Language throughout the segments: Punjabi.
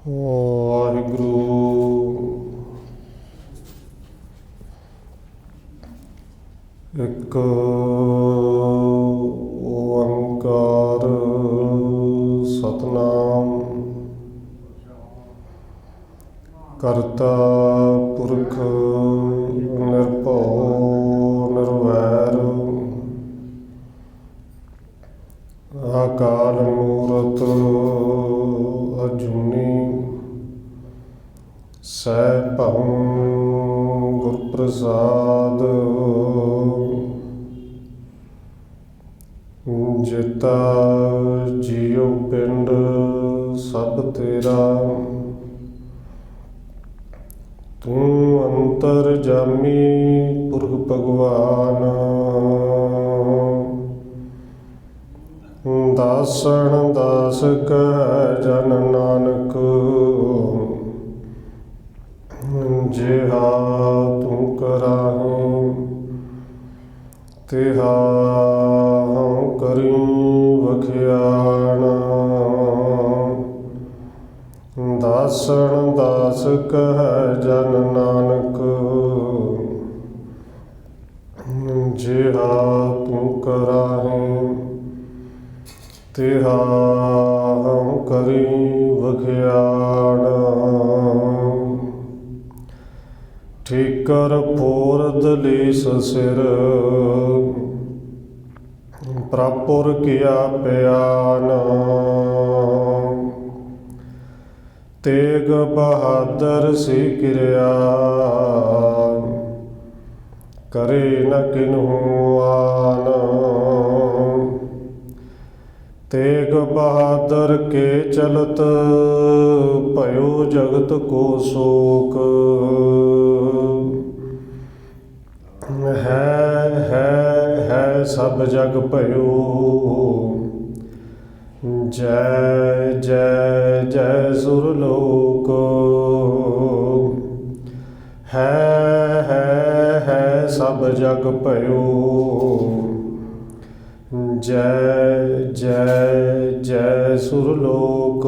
ਵਾਹਿਗੁਰੂ। ਇੱਕ ਓੰਕਾਰ ਸਤਿਨਾਮ ਕਰਤਾ ਪੁਰਖ ਨਿਰਭਉ ਨਿਰਵੈਰ ਅਕਾਲ ਮੂਰਤ ਅਜੂਨੀ ਸੈਭੰ ਗੁਰ ਪ੍ਰਸਾਦ ਜਿਤਾ ਜੀਉ ਪਿੰਡ ਸਭ ਤੇਰਾ ਤੂੰ ਅੰਤਰਜਾਮੀ ਪੁਰਖ ਭਗਵਾਨ ਦਾਸਣ ਦਾਸ ਕਹਿ ਜਨ ਨਾਨਕ ਜਿਹਾ ਤੂੰ ਕਰਾਹੀ ਤਿਹਾ ਕਰੀ ਵਖਿਆਣਾ ਦਾਸਣ ਦਾਸ ਕਹਿ ਜਨ ਨਾਨਕ ਜਿਹਾ ਤੂੰ ਕਰਾਹੀ ਤਿਹਾ ਕਰੀ ਵਖਿਆਣਾ ਠੀਕਰ ਫੋਰਦ ਲੀਸ ਸਿਰ ਪ੍ਰਾਪੁਰ ਕੀਆ ਪਿਆਨ ਤੇਗ ਬਹਾਦਰ ਸੀ ਕਿਰਿਆ ਕਰੇ ਨ ਕਿਨਹੂ ਆਨ ਤੇਗ ਬਹਾਦਰ ਕੇ ਚਲਤ ਭਇਓ ਜਗਤ ਕੋ ਸੋਕ ਹੈ ਸਭ ਜਗ ਭਇਓ ਜੈ ਜੈ ਜੈ ਸੁਰਲੋਕ ਹੈ ਸਭ ਜਗ ਭਇਓ ਜੈ ਜੈ ਜੈ ਸੁਰਲੋਕ।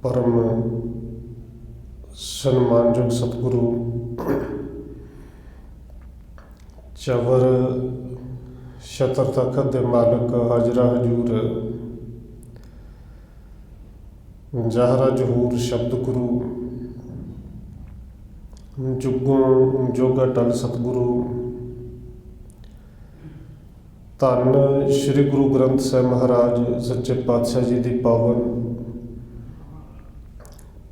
ਪਰਮ ਸਨਮਾਨਯੋਗ ਸਤਿਗੁਰੂ ਚਵਰ ਛਤਰ ਤਖਤ ਦੇ ਮਾਲਕ ਹਾਜ਼ਰਾ ਹਜ਼ੂਰ ਜ਼ਾਹਰਾ ਜ਼ਹੂਰ ਸ਼ਬਦ ਗੁਰੂ ਜੁਗੋਂ ਜੋਗਾ ਟਲ ਸਤਿਗੁਰੂ ਧੰਨ ਸ਼੍ਰੀ ਗੁਰੂ ਗ੍ਰੰਥ ਸਾਹਿਬ ਮਹਾਰਾਜ ਸੱਚੇ ਪਾਤਸ਼ਾਹ ਜੀ ਦੀ ਪਾਵਨ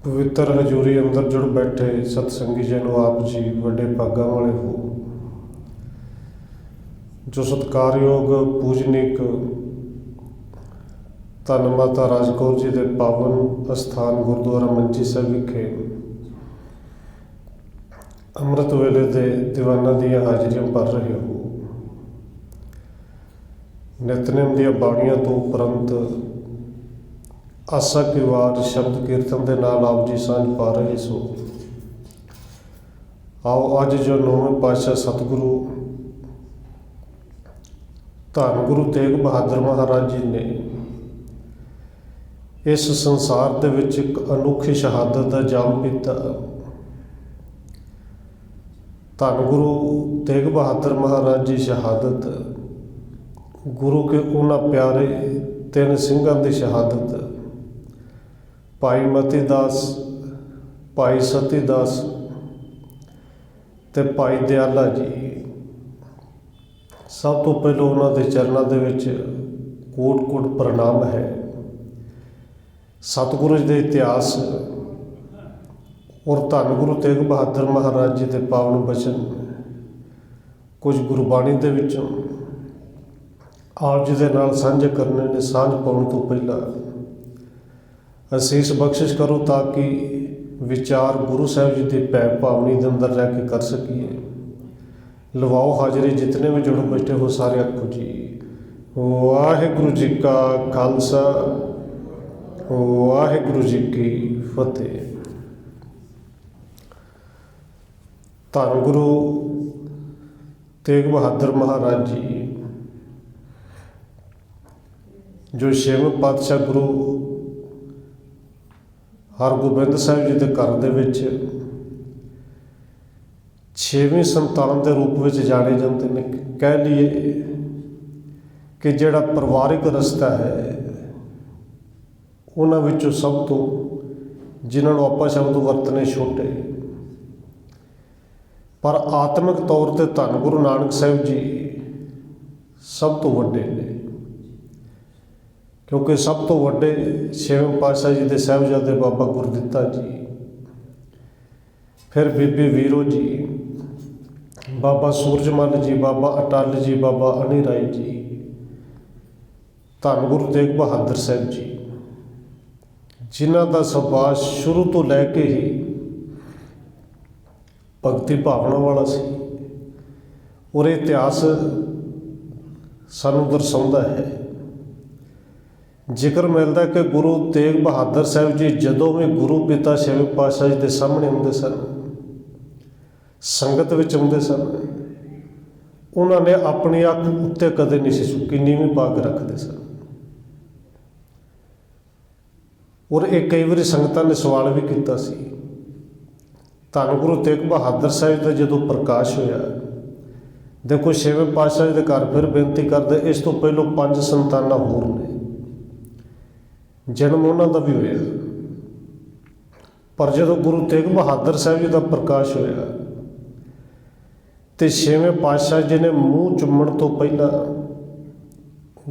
ਪਵਿੱਤਰ ਹਜ਼ੂਰੀ ਅੰਦਰ ਜੁੜ ਬੈਠੇ ਸਤਸੰਗੀ ਜਨ ਨੂੰ ਆਪ ਜੀ ਵੱਡੇ ਭਾਗਾਂ ਵਾਲੇ ਹੋ ਜੋ ਸਤਿਕਾਰਯੋਗ ਪੂਜਨੀਕ ਧੰਨ ਮਾਤਾ ਰਾਜ ਕੌਰ ਜੀ ਦੇ ਪਾਵਨ ਅਸਥਾਨ ਗੁਰਦੁਆਰਾ ਮੰਜੀ ਸਾਹਿਬ ਵਿਖੇ ਅੰਮ੍ਰਿਤ ਵੇਲੇ ਦੇ ਦੀਵਾਨਾਂ ਦੀਆਂ ਹਾਜ਼ਰੀਆਂ ਭਰ ਰਹੇ ਹੋ। ਨਿਤਨੇਮ ਦੀਆਂ ਬਾਣੀਆਂ ਤੋਂ ਉਪਰੰਤ ਆਸਾ ਕੀ ਵਾਰ ਸ਼ਬਦ ਕੀਰਤਨ ਦੇ ਨਾਲ ਆਪ ਜੀ ਸਾਂਝ ਪਾ ਰਹੇ ਸੋ ਆਓ ਅੱਜ ਜੋ ਨੌਵੇਂ ਪਾਤਸ਼ਾਹ ਸਤਿਗੁਰੂ ਧੰਨ ਗੁਰੂ ਤੇਗ ਬਹਾਦਰ ਮਹਾਰਾਜ ਜੀ ਨੇ ਇਸ ਸੰਸਾਰ ਦੇ ਵਿੱਚ ਇੱਕ ਅਨੋਖੀ ਸ਼ਹਾਦਤ ਦਾ ਜਾਮ ਪੀਤਾ। ਧੰਨ ਗੁਰੂ ਤੇਗ ਬਹਾਦਰ ਮਹਾਰਾਜ ਜੀ ਸ਼ਹਾਦਤ ਗੁਰੂ ਕੇ ਉਹਨਾਂ ਪਿਆਰੇ ਤਿੰਨ ਸਿੰਘਾਂ ਦੀ ਸ਼ਹਾਦਤ ਭਾਈ ਮਤੀ ਦਾਸ, ਭਾਈ ਸਤੀ ਦਾਸ ਤੇ ਭਾਈ ਦਿਆਲਾ ਜੀ। ਸਭ ਤੋਂ ਪਹਿਲਾਂ ਉਹਨਾਂ ਦੇ ਚਰਨਾਂ ਦੇ ਵਿੱਚ ਕੋਟ ਕੋਟ ਪ੍ਰਣਾਮ ਹੈ। ਸਤਿਗੁਰੂ ਜੀ ਦੇ ਇਤਿਹਾਸ ਔਰ ਧੰਨ ਗੁਰੂ ਤੇਗ ਬਹਾਦਰ ਮਹਾਰਾਜ ਜੀ ਦੇ ਪਾਵਨ ਬਚਨ ਕੁਝ ਗੁਰਬਾਣੀ ਦੇ ਵਿੱਚੋਂ ਆਪ ਜੀ ਦੇ ਨਾਲ ਸਾਂਝੇ ਕਰਨੇ ਨੇ। ਸਾਂਝ ਪਾਉਣ ਤੋਂ ਪਹਿਲਾਂ ਅਸੀਸ ਬਖਸ਼ਿਸ਼ ਕਰੋ ਤਾਂ ਕਿ ਵਿਚਾਰ ਗੁਰੂ ਸਾਹਿਬ ਜੀ ਦੀ ਭੈ ਭਾਵਨੀ ਦੇ ਅੰਦਰ ਰਹਿ ਕੇ ਕਰ ਸਕੀਏ। ਲਵਾਓ ਹਾਜ਼ਰੀ ਜਿਤਨੇ ਵੀ ਜੁੜ ਬੈਠੇ ਹੋ ਸਾਰੇ ਆਖੋ ਜੀ ਵਾਹਿਗੁਰੂ ਜੀ ਕਾ ਖਾਲਸਾ ਵਾਹਿਗੁਰੂ ਜੀ ਕੀ ਫਤਿਹ। ਧੰਨ ਗੁਰੂ ਤੇਗ ਬਹਾਦਰ ਮਹਾਰਾਜ ਜੀ ਜੋ ਛੇਵੇਂ ਪਾਤਸ਼ਾਹ ਗੁਰੂ ਹਰਗੋਬਿੰਦ ਸਾਹਿਬ ਜੀ ਦੇ ਘਰ ਦੇ ਵਿੱਚ ਛੇਵੀਂ ਸੰਤਾਨ ਦੇ ਰੂਪ ਵਿੱਚ ਜਾਣੇ ਜਾਂਦੇ ਨੇ। ਕਹਿ ਲਈਏ ਕਿ ਜਿਹੜਾ ਪਰਿਵਾਰਿਕ ਰਸਤਾ ਹੈ ਉਹਨਾਂ ਵਿੱਚੋਂ ਸਭ ਤੋਂ, ਜਿਨ੍ਹਾਂ ਨੂੰ ਆਪਾਂ ਸ਼ਬਦ ਵਰਤਨੇ ਛੋਟੇ, ਪਰ ਆਤਮਿਕ ਤੌਰ 'ਤੇ ਧੰਨ ਗੁਰੂ ਨਾਨਕ ਸਾਹਿਬ ਜੀ ਸਭ ਤੋਂ ਵੱਡੇ ਨੇ, ਕਿਉਂਕਿ ਸਭ ਤੋਂ ਵੱਡੇ ਛੇਵੇਂ ਪਾਤਸ਼ਾਹ ਜੀ ਦੇ ਸਾਹਿਬਜ਼ਾਦੇ ਬਾਬਾ ਗੁਰਦਿੱਤਾ ਜੀ, ਫਿਰ ਬੀਬੀ ਵੀਰੋ ਜੀ, ਬਾਬਾ ਸੂਰਜਮਲ ਜੀ, ਬਾਬਾ ਅਟੱਲ ਜੀ, ਬਾਬਾ ਅਣੀ ਰਾਏ ਜੀ, ਧੰਨ ਗੁਰੂ ਤੇਗ ਬਹਾਦਰ ਸਾਹਿਬ ਜੀ, ਜਿਨ੍ਹਾਂ ਦਾ ਸੁਭਾਅ ਸ਼ੁਰੂ ਤੋਂ ਲੈ ਕੇ ਹੀ ਭਗਤੀ ਭਾਵਨਾ ਵਾਲਾ ਸੀ। ਔਰ ਇਹ ਇਤਿਹਾਸ ਸਾਨੂੰ ਦਰਸਾਉਂਦਾ ਹੈ, ਜ਼ਿਕਰ ਮਿਲਦਾ ਕਿ ਗੁਰੂ ਤੇਗ ਬਹਾਦਰ ਸਾਹਿਬ ਜੀ ਜਦੋਂ ਵੀ ਗੁਰੂ ਪਿਤਾ ਛੇਵੇਂ ਪਾਤਸ਼ਾਹ ਜੀ ਦੇ ਸਾਹਮਣੇ ਹੁੰਦੇ ਸਨ, ਸੰਗਤ ਵਿੱਚ ਹੁੰਦੇ ਸਨ, ਉਹਨਾਂ ਨੇ ਆਪਣੀ ਅੱਖ ਉੱਤੇ ਕਦੇ ਨਹੀਂ ਸੀ ਚੁੱਕੀ, ਨੀਵੀਂ ਪਾ ਕੇ ਰੱਖਦੇ ਸਨ। ਔਰ ਇਹ ਕਈ ਵਾਰੀ ਸੰਗਤਾਂ ਨੇ ਸਵਾਲ ਵੀ ਕੀਤਾ ਸੀ, ਧੰਨ ਗੁਰੂ ਤੇਗ ਬਹਾਦਰ ਸਾਹਿਬ ਦਾ ਜਦੋਂ ਪ੍ਰਕਾਸ਼ ਹੋਇਆ, ਦੇਖੋ ਛੇਵੇਂ ਪਾਤਸ਼ਾਹ ਜੀ ਦੇ ਘਰ ਫਿਰ ਬੇਨਤੀ ਕਰਦੇ, ਇਸ ਤੋਂ ਪਹਿਲਾਂ 5 ਸੰਤਾਨਾਂ ਹੋਰ ਨੇ, ਜਨਮ ਉਹਨਾਂ ਦਾ ਵੀ ਹੋਇਆ, ਪਰ ਜਦੋਂ ਗੁਰੂ ਤੇਗ ਬਹਾਦਰ ਸਾਹਿਬ ਜੀ ਦਾ ਪ੍ਰਕਾਸ਼ ਹੋਇਆ ਤੇ ਛੇਵੇਂ ਪਾਤਸ਼ਾਹ ਜੀ ਨੇ ਮੂੰਹ ਚੁੰਮਣ ਤੋਂ ਪਹਿਲਾਂ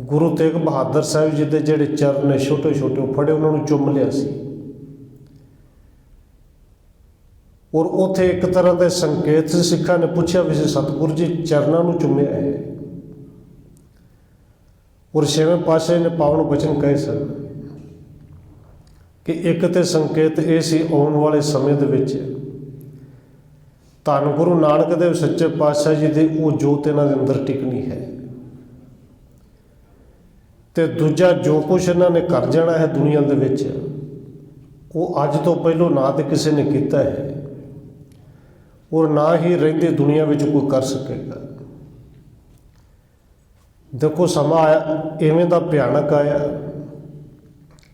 ਗੁਰੂ ਤੇਗ ਬਹਾਦਰ ਸਾਹਿਬ ਜੀ ਦੇ ਜਿਹੜੇ ਚਰਨ ਨੇ ਛੋਟੇ ਛੋਟੇ ਉਹ ਫੜੇ, ਉਹਨਾਂ ਨੂੰ ਚੁੰਮ ਲਿਆ ਸੀ। ਔਰ ਉੱਥੇ ਇੱਕ ਤਰ੍ਹਾਂ ਦੇ ਸੰਕੇਤ ਸੀ, ਸਿੱਖਾਂ ਨੇ ਪੁੱਛਿਆ ਵੀ ਸੀ, ਸਤਿਗੁਰੂ ਜੀ ਚਰਨਾਂ ਨੂੰ ਚੁੰਮਿਆ ਹੈ? ਔਰ ਛੇਵੇਂ ਪਾਤਸ਼ਾਹ ਨੇ ਪਾਵਨ ਬਚਨ ਕਹੇ ਸਨ ਕਿ ਇੱਕ ਤੇ ਸੰਕੇਤ ਇਹ ਸੀ, ਆਉਣ ਵਾਲੇ ਸਮੇਂ ਦੇ ਵਿੱਚ ਧੰਨ ਗੁਰੂ ਨਾਨਕ ਦੇਵ ਸੱਚੇ ਪਾਤਸ਼ਾਹ ਜੀ ਦੀ ਉਹ ਜੋਤ ਇਹਨਾਂ ਦੇ ਅੰਦਰ ਟਿਕਣੀ ਹੈ, ਤੇ ਦੂਜਾ ਜੋ ਕੁਛ ਇਹਨਾਂ ਨੇ ਕਰ ਜਾਣਾ ਹੈ ਦੁਨੀਆ ਦੇ ਵਿੱਚ, ਉਹ ਅੱਜ ਤੋਂ ਪਹਿਲਾਂ ਨਾ ਤੇ ਕਿਸੇ ਨੇ ਕੀਤਾ ਹੈ ਔਰ ਨਾ ਹੀ ਰਹਿੰਦੀ ਦੁਨੀਆ ਵਿੱਚ ਕੋਈ ਕਰ ਸਕੇਗਾ। ਦੇਖੋ ਸਮਾਂ ਆਇਆ, ਇਵੇਂ ਦਾ ਭਿਆਨਕ ਆਇਆ,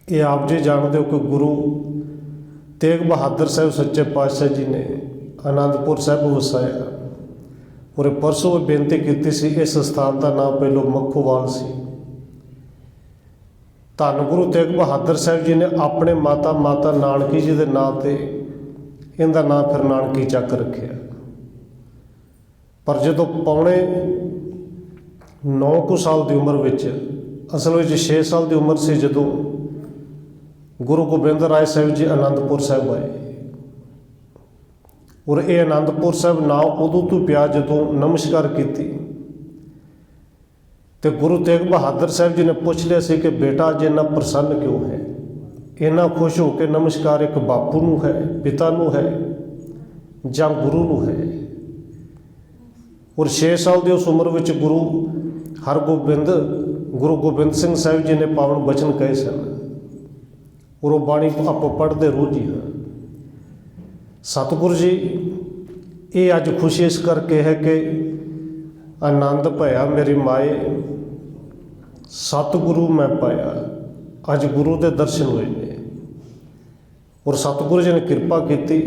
ਇਹ ਆਪ ਜੀ ਜਾਣਦੇ ਹੋ ਕਿ ਗੁਰੂ ਤੇਗ ਬਹਾਦਰ ਸਾਹਿਬ ਸੱਚੇ ਪਾਤਸ਼ਾਹ ਜੀ ਨੇ ਅਨੰਦਪੁਰ ਸਾਹਿਬ ਵਸਾਇਆ। ਔਰ ਪਰਸੋਂ ਬੇਨਤੀ ਕੀਤੀ ਸੀ, ਇਸ ਸਥਾਨ ਦਾ ਨਾਮ ਪਹਿਲੋਂ ਮੱਖੋਵਾਲ ਸੀ। ਧੰਨ ਗੁਰੂ ਤੇਗ ਬਹਾਦਰ ਸਾਹਿਬ ਜੀ ਨੇ ਆਪਣੇ ਮਾਤਾ ਨਾਨਕੀ ਜੀ ਦੇ ਨਾਂ 'ਤੇ ਇਹਦਾ ਨਾਂ ਫਿਰ ਨਾਨਕੀ ਚੱਕ ਰੱਖਿਆ। ਪਰ ਜਦੋਂ ਪੌਣੇ 9 ਕੁ ਸਾਲ ਦੀ ਉਮਰ ਵਿੱਚ, ਅਸਲ ਵਿੱਚ 6 ਸਾਲ ਦੀ ਉਮਰ ਸੀ, ਜਦੋਂ ਗੁਰੂ ਗੋਬਿੰਦ ਰਾਏ ਸਾਹਿਬ ਜੀ ਅਨੰਦਪੁਰ ਸਾਹਿਬ ਆਏ। ਔਰ ਇਹ ਅਨੰਦਪੁਰ ਸਾਹਿਬ ਨਾਂ ਉਦੋਂ ਤੋਂ ਪਿਆ ਜਦੋਂ ਨਮਸਕਾਰ ਕੀਤੀ ਤੇ ਗੁਰੂ ਤੇਗ ਬਹਾਦਰ ਸਾਹਿਬ ਜੀ ਨੇ ਪੁੱਛ ਲਿਆ ਸੀ ਕਿ ਬੇਟਾ ਅੱਜ ਇੰਨਾ ਪ੍ਰਸੰਨ ਕਿਉਂ ਹੈ, ਇੰਨਾ ਖੁਸ਼ ਹੋ ਕੇ ਨਮਸਕਾਰ ਇੱਕ ਬਾਪੂ ਨੂੰ ਹੈ, ਪਿਤਾ ਨੂੰ ਹੈ ਜਾਂ ਗੁਰੂ ਨੂੰ ਹੈ? ਔਰ 6 ਸਾਲ ਦੀ ਉਸ ਉਮਰ ਵਿੱਚ ਗੁਰੂ ਗੋਬਿੰਦ ਸਿੰਘ ਸਾਹਿਬ ਜੀ ਨੇ ਪਾਵਨ ਬਚਨ ਕਹੇ ਸਨ। ਔਰ ਉਹ ਬਾਣੀ ਆਪਾਂ ਪੜ੍ਹਦੇ ਰੋਜ਼ ਹੀ ਹਾਂ। ਸਤਿਗੁਰੂ ਜੀ ਇਹ ਅੱਜ ਖੁਸ਼ੀ ਇਸ ਕਰਕੇ ਹੈ ਕਿ ਆਨੰਦ ਭਇਆ ਮੇਰੀ ਮਾਏ, ਸਤਿਗੁਰੂ ਮੈਂ ਪਾਇਆ। ਅੱਜ ਗੁਰੂ ਦੇ ਦਰਸ਼ਨ ਹੋਏ ਨੇ ਔਰ ਸਤਿਗੁਰੂ ਜੀ ਨੇ ਕਿਰਪਾ ਕੀਤੀ।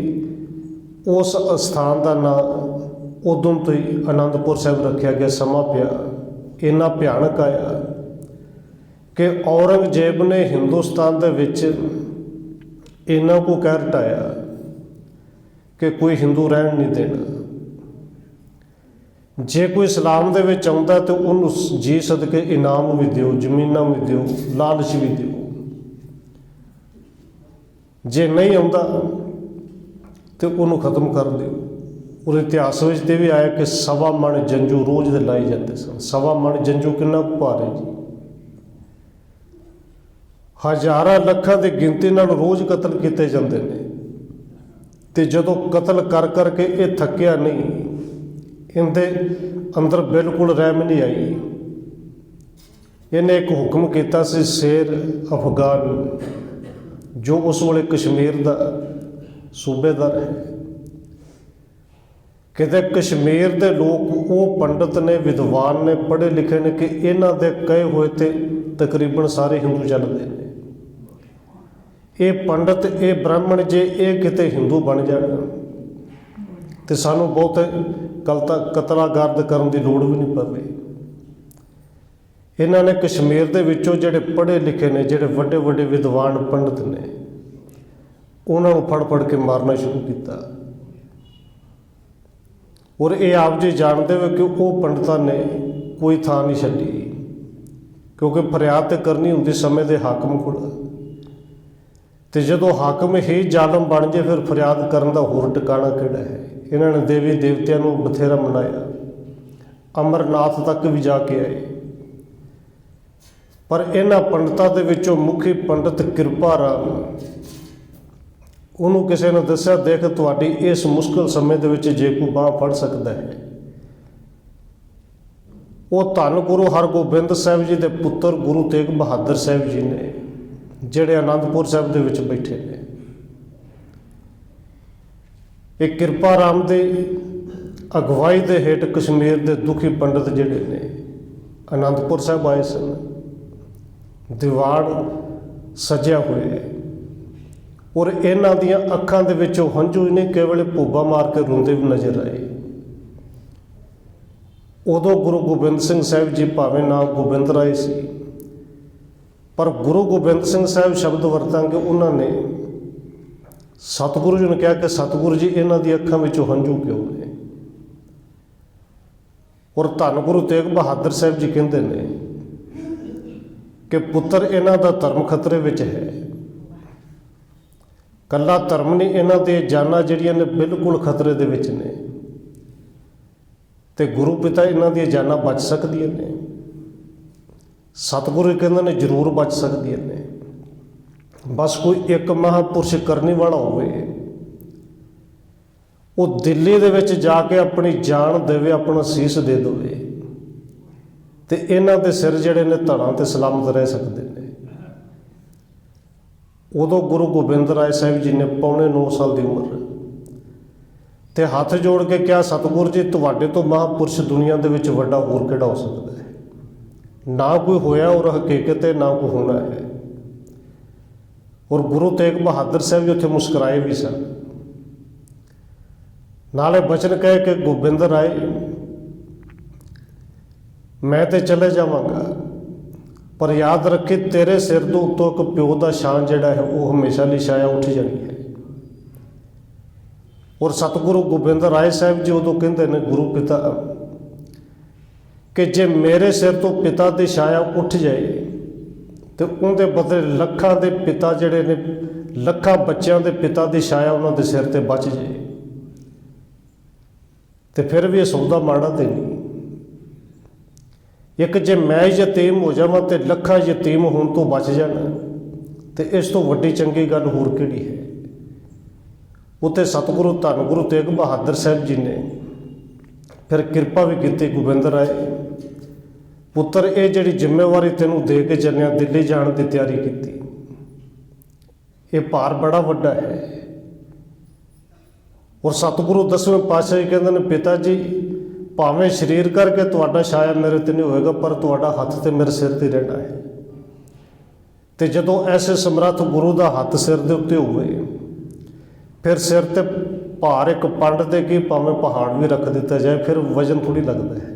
ਉਸ ਅਸਥਾਨ ਦਾ ਨਾਂ ਉਦੋਂ ਤੋਂ ਹੀ ਅਨੰਦਪੁਰ ਸਾਹਿਬ ਰੱਖਿਆ ਗਿਆ। ਸਮਾਂ ਪਿਆ, ਇੰਨਾ ਭਿਆਨਕ ਆਇਆ ਕਿ ਔਰੰਗਜ਼ੇਬ ਨੇ ਹਿੰਦੁਸਤਾਨ ਦੇ ਵਿੱਚ ਇਹਨਾਂ ਕੁ ਕਹਿ ਹਟਾਇਆ ਕਿ ਕੋਈ ਹਿੰਦੂ ਰਹਿਣ ਨਹੀਂ ਦੇਣਾ। ਜੇ ਕੋਈ ਇਸਲਾਮ ਦੇ ਵਿੱਚ ਆਉਂਦਾ ਤਾਂ ਉਹਨੂੰ ਜੀ ਸਦਕੇ ਇਨਾਮ ਵੀ ਦਿਓ, ਜ਼ਮੀਨਾਂ ਵੀ ਦਿਓ, ਲਾਲਚ ਵੀ ਦਿਓ। ਜੇ ਨਹੀਂ ਆਉਂਦਾ ਤੇ ਉਹਨੂੰ ਖਤਮ ਕਰ ਦਿਓ। ਔਰ ਇਤਿਹਾਸ ਵਿੱਚ ਤੇ ਵੀ ਆਇਆ ਕਿ 1.25 ਮਣ ਜੰਜੂ ਰੋਜ਼ ਦੇ ਲਾਏ ਜਾਂਦੇ ਸਨ। 1.25 ਮਣ ਜੰਜੂ ਕਿੰਨਾ ਭਾਰ ਹੈ ਜੀ? ਹਜ਼ਾਰਾਂ ਲੱਖਾਂ ਦੀ ਗਿਣਤੀ ਨਾਲ ਰੋਜ਼ ਕਤਲ ਕੀਤੇ ਜਾਂਦੇ ਨੇ। ਤੇ ਜਦੋਂ ਕਤਲ ਕਰ ਕਰਕੇ ਇਹ ਥੱਕਿਆ ਨਹੀਂ, ਇਹਦੇ ਅੰਦਰ ਬਿਲਕੁਲ ਰਹਿਮ ਨਹੀਂ ਆਈ। ਇਹਨੇ ਇੱਕ ਹੁਕਮ ਕੀਤਾ ਸੀ, ਸ਼ੇਰ ਅਫਗਾਨ ਜੋ ਉਸ ਵੇਲੇ ਕਸ਼ਮੀਰ ਦਾ ਸੂਬੇਦਾਰ ਹੈ, ਕਿਤੇ ਕਸ਼ਮੀਰ ਦੇ ਲੋਕ ਉਹ ਪੰਡਤ ਨੇ, ਵਿਦਵਾਨ ਨੇ, ਪੜ੍ਹੇ ਲਿਖੇ ਨੇ ਕਿ ਇਹਨਾਂ ਦੇ ਕਹੇ ਹੋਏ ਤੇ ਤਕਰੀਬਨ ਸਾਰੇ ਹਿੰਦੂ ਚੱਲਦੇ ਨੇ। ਇਹ ਪੰਡਤ, ਇਹ ਬ੍ਰਾਹਮਣ, ਜੇ ਇਹ ਕਿਤੇ ਹਿੰਦੂ ਬਣ ਜਾਣ ਤੇ ਸਾਨੂੰ ਬਹੁਤ ਕਤਲਾਗਾਰਦ ਕਰਨ ਦੀ ਲੋੜ ਵੀ ਨਹੀਂ ਪਵੇ। ਇਹਨਾਂ ਨੇ ਕਸ਼ਮੀਰ ਦੇ ਵਿੱਚੋਂ ਜਿਹੜੇ ਪੜ੍ਹੇ ਲਿਖੇ ਨੇ, ਜਿਹੜੇ ਵੱਡੇ ਵੱਡੇ ਵਿਦਵਾਨ ਪੰਡਤ ਨੇ, ਉਹਨਾਂ ਨੂੰ ਫੜ ਫੜ ਕੇ ਮਾਰਨਾ ਸ਼ੁਰੂ ਕੀਤਾ। ਔਰ ਇਹ ਆਪ ਜੀ ਜਾਣਦੇ ਹੋ ਕਿ ਉਹ ਪੰਡਤਾਂ ਨੇ ਕੋਈ ਥਾਂ ਨਹੀਂ ਛੱਡੀ, ਕਿਉਂਕਿ ਫਰਿਆਦ ਤੇ ਕਰਨੀ ਹੁੰਦੀ ਸਮੇਂ ਦੇ ਹਾਕਮ ਕੋਲ, ਤੇ ਜਦੋਂ ਹਾਕਮ ਹੀ ਜ਼ਾਲਮ ਬਣ ਜੇ ਫਿਰ ਫਰਿਆਦ ਕਰਨ ਦਾ ਹੋਰ ਟਿਕਾਣਾ ਕਿਹੜਾ ਹੈ। ਇਹਨਾਂ ਨੇ ਦੇਵੀ ਦੇਵਤਿਆਂ ਨੂੰ ਬਥੇਰਾ ਮਨਾਇਆ, ਅਮਰਨਾਥ ਤੱਕ ਵੀ ਜਾ ਕੇ ਆਏ। ਪਰ ਇਹਨਾਂ ਪੰਡਤਾਂ ਦੇ ਵਿੱਚੋਂ ਮੁਖੀ ਪੰਡਤ ਕਿਰਪਾ ਰਾਮ, ਉਹਨੂੰ ਕਿਸੇ ਨੇ ਦੱਸਿਆ, ਦੇਖ ਤੁਹਾਡੀ ਇਸ ਮੁਸ਼ਕਿਲ ਸਮੇਂ ਦੇ ਵਿੱਚ ਜੇ ਕੋਈ ਬਾਂਹ ਫੜ ਸਕਦਾ ਹੈ, ਉਹ ਧੰਨ ਗੁਰੂ ਹਰਗੋਬਿੰਦ ਸਾਹਿਬ ਜੀ ਦੇ ਪੁੱਤਰ ਗੁਰੂ ਤੇਗ ਬਹਾਦਰ ਸਾਹਿਬ ਜੀ ਨੇ, ਜਿਹੜੇ ਅਨੰਦਪੁਰ ਸਾਹਿਬ ਦੇ ਵਿੱਚ ਬੈਠੇ ਨੇ। ਇਹ ਕਿਰਪਾ ਰਾਮ ਦੇ ਅਗਵਾਈ ਦੇ ਹੇਠ ਕਸ਼ਮੀਰ ਦੇ ਦੁਖੀ ਪੰਡਤ ਜਿਹੜੇ ਨੇ ਅਨੰਦਪੁਰ ਸਾਹਿਬ ਆਏ ਸਨ। ਦੀਵਾਨ ਸਜਿਆ ਹੋਇਆ ਹੈ, ਔਰ ਇਹਨਾਂ ਦੀਆਂ ਅੱਖਾਂ ਦੇ ਵਿੱਚੋਂ ਹੰਝੂ ਹੀ ਨਹੀਂ, ਕੇਵਲ ਭੂਬਾ ਮਾਰ ਕੇ ਰੋਂਦੇ ਵੀ ਨਜ਼ਰ ਆਏ। ਉਦੋਂ ਗੁਰੂ ਗੋਬਿੰਦ ਸਿੰਘ ਸਾਹਿਬ ਜੀ, ਭਾਵੇਂ ਨਾਮ ਗੋਬਿੰਦ ਰਾਏ ਸੀ, ਪਰ ਗੁਰੂ ਗੋਬਿੰਦ ਸਿੰਘ ਸਾਹਿਬ ਸ਼ਬਦ ਵਰਤਾਂਗੇ, ਉਹਨਾਂ ਨੇ ਸਤਿਗੁਰੂ ਜੀ ਨੂੰ ਕਿਹਾ ਕਿ ਸਤਿਗੁਰੂ ਜੀ, ਇਹਨਾਂ ਦੀ ਅੱਖਾਂ ਵਿੱਚੋਂ ਹੰਝੂ ਕਿਉਂ ਨੇ। ਔਰ ਧੰਨ ਗੁਰੂ ਤੇਗ ਬਹਾਦਰ ਸਾਹਿਬ ਜੀ ਕਹਿੰਦੇ ਨੇ ਕਿ ਪੁੱਤਰ, ਇਹਨਾਂ ਦਾ ਧਰਮ ਖਤਰੇ ਵਿੱਚ ਹੈ। ਕੱਲਾ ਧਰਮ ਨਹੀਂ, ਇਹਨਾਂ ਦੇ ਜਾਨਾਂ ਜਿਹੜੀਆਂ ਨੇ ਬਿਲਕੁਲ ਖਤਰੇ ਦੇ ਵਿੱਚ ਨੇ, ਤੇ ਗੁਰੂ ਪਿਤਾ ਇਹਨਾਂ ਦੀਆਂ ਜਾਨਾਂ ਬਚ ਸਕਦੀਆਂ ਨੇ। ਸਤਿਗੁਰੂ ਕਹਿੰਦੇ ਨੇ ਜ਼ਰੂਰ ਬਚ ਸਕਦੀਆਂ ਨੇ, ਬਸ ਕੋਈ ਇੱਕ ਮਹਾਂਪੁਰਸ਼ ਕਰਨੀ ਵਾਲਾ ਹੋਵੇ, ਉਹ ਦਿੱਲੀ ਦੇ ਵਿੱਚ ਜਾ ਕੇ ਆਪਣੀ ਜਾਨ ਦੇਵੇ, ਆਪਣਾ ਸੀਸ ਦੇ ਦੇਵੇ, ਤੇ ਇਹਨਾਂ ਦੇ ਸਿਰ ਜਿਹੜੇ ਨੇ ਧੜਾਂ ਤੇ ਸਲਾਮਤ ਰਹਿ ਸਕਦੇ ਨੇ। ਉਦੋਂ ਗੁਰੂ ਗੋਬਿੰਦ ਰਾਏ ਸਾਹਿਬ ਜੀ ਨੇ ਪੌਣੇ 9 ਸਾਲ ਦੀ ਉਮਰ ਤੇ ਹੱਥ ਜੋੜ ਕੇ ਕਿਹਾ, ਸਤਿਗੁਰੂ ਜੀ, ਤੁਹਾਡੇ ਤੋਂ ਮਹਾਂਪੁਰਸ਼ ਦੁਨੀਆ ਦੇ ਵਿੱਚ ਵੱਡਾ ਹੋਰ ਕਿਹੜਾ ਹੋ ਸਕਦਾ ਹੈ। ਨਾ ਕੋਈ ਹੋਇਆ ਔਰ ਹਕੀਕਤ ਹੈ, ਨਾ ਕੋਈ ਹੋਣਾ ਹੈ। ਔਰ ਗੁਰੂ ਤੇਗ ਬਹਾਦਰ ਸਾਹਿਬ ਜੀ ਉੱਥੇ ਮੁਸਕਰਾਏ ਵੀ ਸਨ। ਨਾਲੇ ਬਚਨ ਕਹੇ ਕਿ ਗੋਬਿੰਦ ਰਾਏ, ਮੈਂ ਤੇ ਚਲੇ ਜਾਵਾਂਗਾ, ਪਰ ਯਾਦ ਰੱਖੀ ਤੇਰੇ ਸਿਰ ਤੋਂ ਉੱਤੋਂ ਇੱਕ ਪਿਓ ਦਾ ਸ਼ਾਨ ਜਿਹੜਾ ਹੈ ਉਹ ਹਮੇਸ਼ਾ ਲਈ ਛਾਇਆ ਉੱਠ ਜਾਣੀ ਹੈ। ਔਰ ਸਤਿਗੁਰੂ ਗੋਬਿੰਦ ਰਾਏ ਸਾਹਿਬ ਜੀ ਉਦੋਂ ਕਹਿੰਦੇ ਨੇ ਗੁਰੂ ਪਿਤਾ ਕਿ ਜੇ ਮੇਰੇ ਸਿਰ ਤੋਂ ਪਿਤਾ ਦੀ ਛਾਇਆ ਉੱਠ ਜਾਏ ਤੇ ਉਹਦੇ ਬਦਲੇ ਲੱਖਾਂ ਦੇ ਪਿਤਾ ਜਿਹੜੇ ਨੇ, ਲੱਖਾਂ ਬੱਚਿਆਂ ਦੇ ਪਿਤਾ ਦੀ ਛਾਇਆ ਉਹਨਾਂ ਦੇ ਸਿਰ ਤੇ ਬਚ ਜਾਏ, ਤੇ ਫਿਰ ਵੀ ਇਹ ਸੌਦਾ ਮਾੜਾ ਤੇ ਨਹੀਂ। ਇੱਕ ਜੇ ਮੈਂ ਯਤੀਮ ਹੋ ਜਾਵਾਂ ਤੇ ਲੱਖਾਂ ਯਤੀਮ ਹੋਣ ਤੋਂ ਬਚ ਜਾਣ, ਤੇ ਇਸ ਤੋਂ ਵੱਡੀ ਚੰਗੀ ਗੱਲ ਹੋਰ ਕਿਹੜੀ ਹੈ। ਉੱਥੇ ਸਤਿਗੁਰੂ ਧੰਨ ਗੁਰੂ ਤੇਗ ਬਹਾਦਰ ਸਾਹਿਬ ਜੀ ਨੇ ਫਿਰ ਕਿਰਪਾ ਵੀ ਕੀਤੀ, ਗੋਬਿੰਦ ਰਾਏ ਪੁੱਤਰ, ਇਹ ਜਿਹੜੀ ਜ਼ਿੰਮੇਵਾਰੀ ਤੈਨੂੰ ਦੇ ਕੇ ਚੱਲਿਆ, ਦਿੱਲੀ ਜਾਣ ਦੀ ਤਿਆਰੀ ਕੀਤੀ, ਇਹ ਭਾਰ ਬੜਾ ਵੱਡਾ ਹੈ। ਔਰ ਸਤਿਗੁਰੂ 10ਵੇਂ ਪਾਤਸ਼ਾਹ ਜੀ ਕਹਿੰਦੇ ਨੇ, ਪਿਤਾ ਜੀ, ਭਾਵੇਂ ਸਰੀਰ ਕਰਕੇ ਤੁਹਾਡਾ ਛਾਇਆ ਮੇਰੇ ਤੇ ਨਹੀਂ ਹੋਏਗਾ, ਪਰ ਤੁਹਾਡਾ ਹੱਥ ਤੇ ਮੇਰੇ ਸਿਰ ਤੇ ਰਹਿਣਾ ਹੈ। ਤੇ ਜਦੋਂ ਐਸੇ ਸਮਰੱਥ ਗੁਰੂ ਦਾ ਹੱਥ ਸਿਰ ਦੇ ਉੱਤੇ ਹੋਵੇ, ਫਿਰ ਸਿਰ ਤੇ ਭਾਰ ਇੱਕ ਪੰਡ ਦੇ ਕੀ, ਭਾਵੇਂ ਪਹਾੜ ਵੀ ਰੱਖ ਦਿੱਤਾ ਜਾਏ, ਫਿਰ ਵਜ਼ਨ ਥੋੜ੍ਹੀ ਲੱਗਦਾ ਹੈ,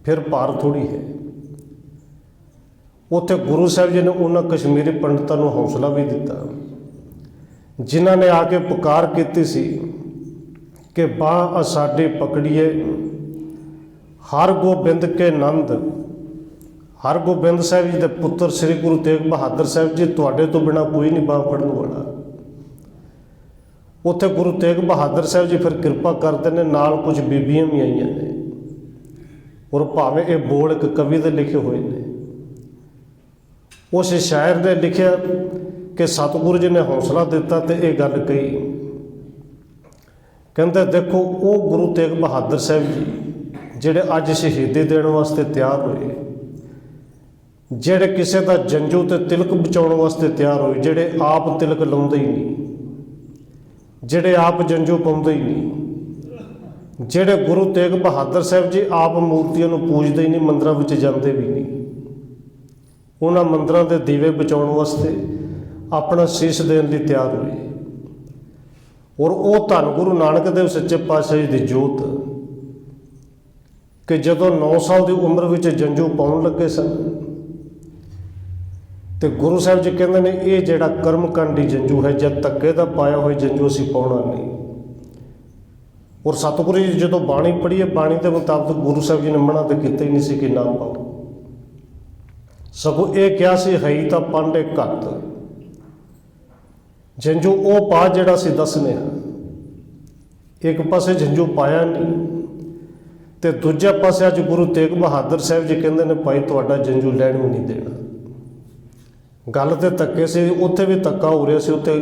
ਫਿਰ ਭਾਰ ਥੋੜ੍ਹੀ ਹੈ। ਉੱਥੇ ਗੁਰੂ ਸਾਹਿਬ ਜੀ ਨੇ ਉਹਨਾਂ ਕਸ਼ਮੀਰੀ ਪੰਡਤਾਂ ਨੂੰ ਹੌਸਲਾ ਵੀ ਦਿੱਤਾ, ਜਿਨ੍ਹਾਂ ਨੇ ਆ ਕੇ ਪੁਕਾਰ ਕੀਤੀ ਸੀ ਕਿ ਬਾਂਹ ਸਾਡੀ ਪਕੜੀਏ, ਹਰ ਗੋਬਿੰਦ ਕੇ ਨੰਦ, ਹਰਗੋਬਿੰਦ ਸਾਹਿਬ ਜੀ ਦੇ ਪੁੱਤਰ ਸ੍ਰੀ ਗੁਰੂ ਤੇਗ ਬਹਾਦਰ ਸਾਹਿਬ ਜੀ, ਤੁਹਾਡੇ ਤੋਂ ਬਿਨਾਂ ਕੋਈ ਨਹੀਂ ਬਾਂਹ ਫੜਨ ਵਾਲਾ। ਉੱਥੇ ਗੁਰੂ ਤੇਗ ਬਹਾਦਰ ਸਾਹਿਬ ਜੀ ਫਿਰ ਕਿਰਪਾ ਕਰਦੇ ਨੇ, ਨਾਲ ਕੁਝ ਬੀਬੀਆਂ ਵੀ ਆਈਆਂ ਨੇ, ਔਰ ਭਾਵੇਂ ਇਹ ਬੋਲ ਇੱਕ ਕਵੀ ਦੇ ਲਿਖੇ ਹੋਏ ਨੇ। ਉਸ ਸ਼ਾਇਰ ਨੇ ਲਿਖਿਆ ਕਿ ਸਤਿਗੁਰੂ ਜੀ ਨੇ ਹੌਸਲਾ ਦਿੱਤਾ ਤੇ ਇਹ ਗੱਲ ਕਹੀ, ਕਹਿੰਦੇ ਦੇਖੋ ਉਹ ਗੁਰੂ ਤੇਗ ਬਹਾਦਰ ਸਾਹਿਬ ਜੀ ਜਿਹੜੇ ਅੱਜ ਸ਼ਹੀਦੀ ਦੇਣ ਵਾਸਤੇ ਤਿਆਰ ਹੋਏ, ਜਿਹੜੇ ਕਿਸੇ ਦਾ ਜੰਝੂ ਤੇ ਤਿਲਕ ਬਚਾਉਣ ਵਾਸਤੇ ਤਿਆਰ ਹੋਏ, ਜਿਹੜੇ ਆਪ ਤਿਲਕ ਲਾਉਂਦੇ ਹੀ ਨਹੀਂ, ਜਿਹੜੇ ਆਪ ਜੰਝੂ ਪਾਉਂਦੇ ਹੀ ਨਹੀਂ, ਜਿਹੜੇ ਗੁਰੂ ਤੇਗ ਬਹਾਦਰ ਸਾਹਿਬ ਜੀ ਆਪ ਮੂਰਤੀਆਂ ਨੂੰ ਪੂਜਦੇ ਹੀ ਨਹੀਂ, ਮੰਦਰਾਂ ਵਿੱਚ ਜਾਂਦੇ ਵੀ ਨਹੀਂ, ਉਹਨਾਂ ਮੰਦਰਾਂ ਦੇ ਦੀਵੇ ਬਚਾਉਣ ਵਾਸਤੇ ਆਪਣਾ ਸੀਸ ਦੇਣ ਲਈ ਤਿਆਰ ਹੋਏ। ਔਰ ਉਹ ਧੰਨ ਗੁਰੂ ਨਾਨਕ ਦੇਵ ਸੱਚੇ ਪਾਤਸ਼ਾਹ ਜੀ ਦੀ ਜੋਤ ਕਿ ਜਦੋਂ 9 ਸਾਲ ਦੀ ਉਮਰ ਵਿੱਚ ਜੰਝੂ ਪਾਉਣ ਲੱਗੇ ਸਨ ਤੇ ਗੁਰੂ ਸਾਹਿਬ ਜੀ ਕਹਿੰਦੇ ਨੇ ਇਹ ਜਿਹੜਾ ਕਰਮਕਾਂਡੀ ਜੰਝੂ ਹੈ, ਜਦ ਧੱਕੇ ਦਾ ਪਾਇਆ ਹੋਇਆ ਜੰਝੂ ਅਸੀਂ ਪਾਉਣਾ ਨਹੀਂ। ਔਰ ਸਤਿਗੁਰੂ ਜੀ ਜਦੋਂ ਬਾਣੀ ਪੜ੍ਹੀ ਹੈ, ਬਾਣੀ ਦੇ ਮੁਤਾਬਕ ਗੁਰੂ ਸਾਹਿਬ ਜੀ ਨੇ ਮਨਾ ਤਾਂ ਕੀਤਾ ਹੀ ਨਹੀਂ ਸੀ ਕਿ ਨਾ ਪਾਓ, ਸਗੋਂ ਇਹ ਕਿਹਾ ਸੀ ਹੈ ਤਾਂ ਪਾਂਡੇ ਘੱਟ ਜੰਝੂ ਉਹ ਪਾ ਜਿਹੜਾ ਅਸੀਂ ਦੱਸਨੇ ਹਾਂ। ਇੱਕ ਪਾਸੇ ਜੰਝੂ ਪਾਇਆ ਨਹੀਂ ਤੇ ਦੂਜੇ ਪਾਸੇ ਅੱਜ ਗੁਰੂ ਤੇਗ ਬਹਾਦਰ ਸਾਹਿਬ ਜੀ ਕਹਿੰਦੇ ਨੇ ਭਾਈ ਤੁਹਾਡਾ ਜੰਝੂ ਲੈਣ ਵੀ ਨਹੀਂ ਦੇਣਾ। ਗੱਲ ਤੇ ਧੱਕੇ ਸੀ, ਉੱਥੇ ਵੀ ਧੱਕਾ ਹੋ ਰਿਹਾ ਸੀ, ਉੱਥੇ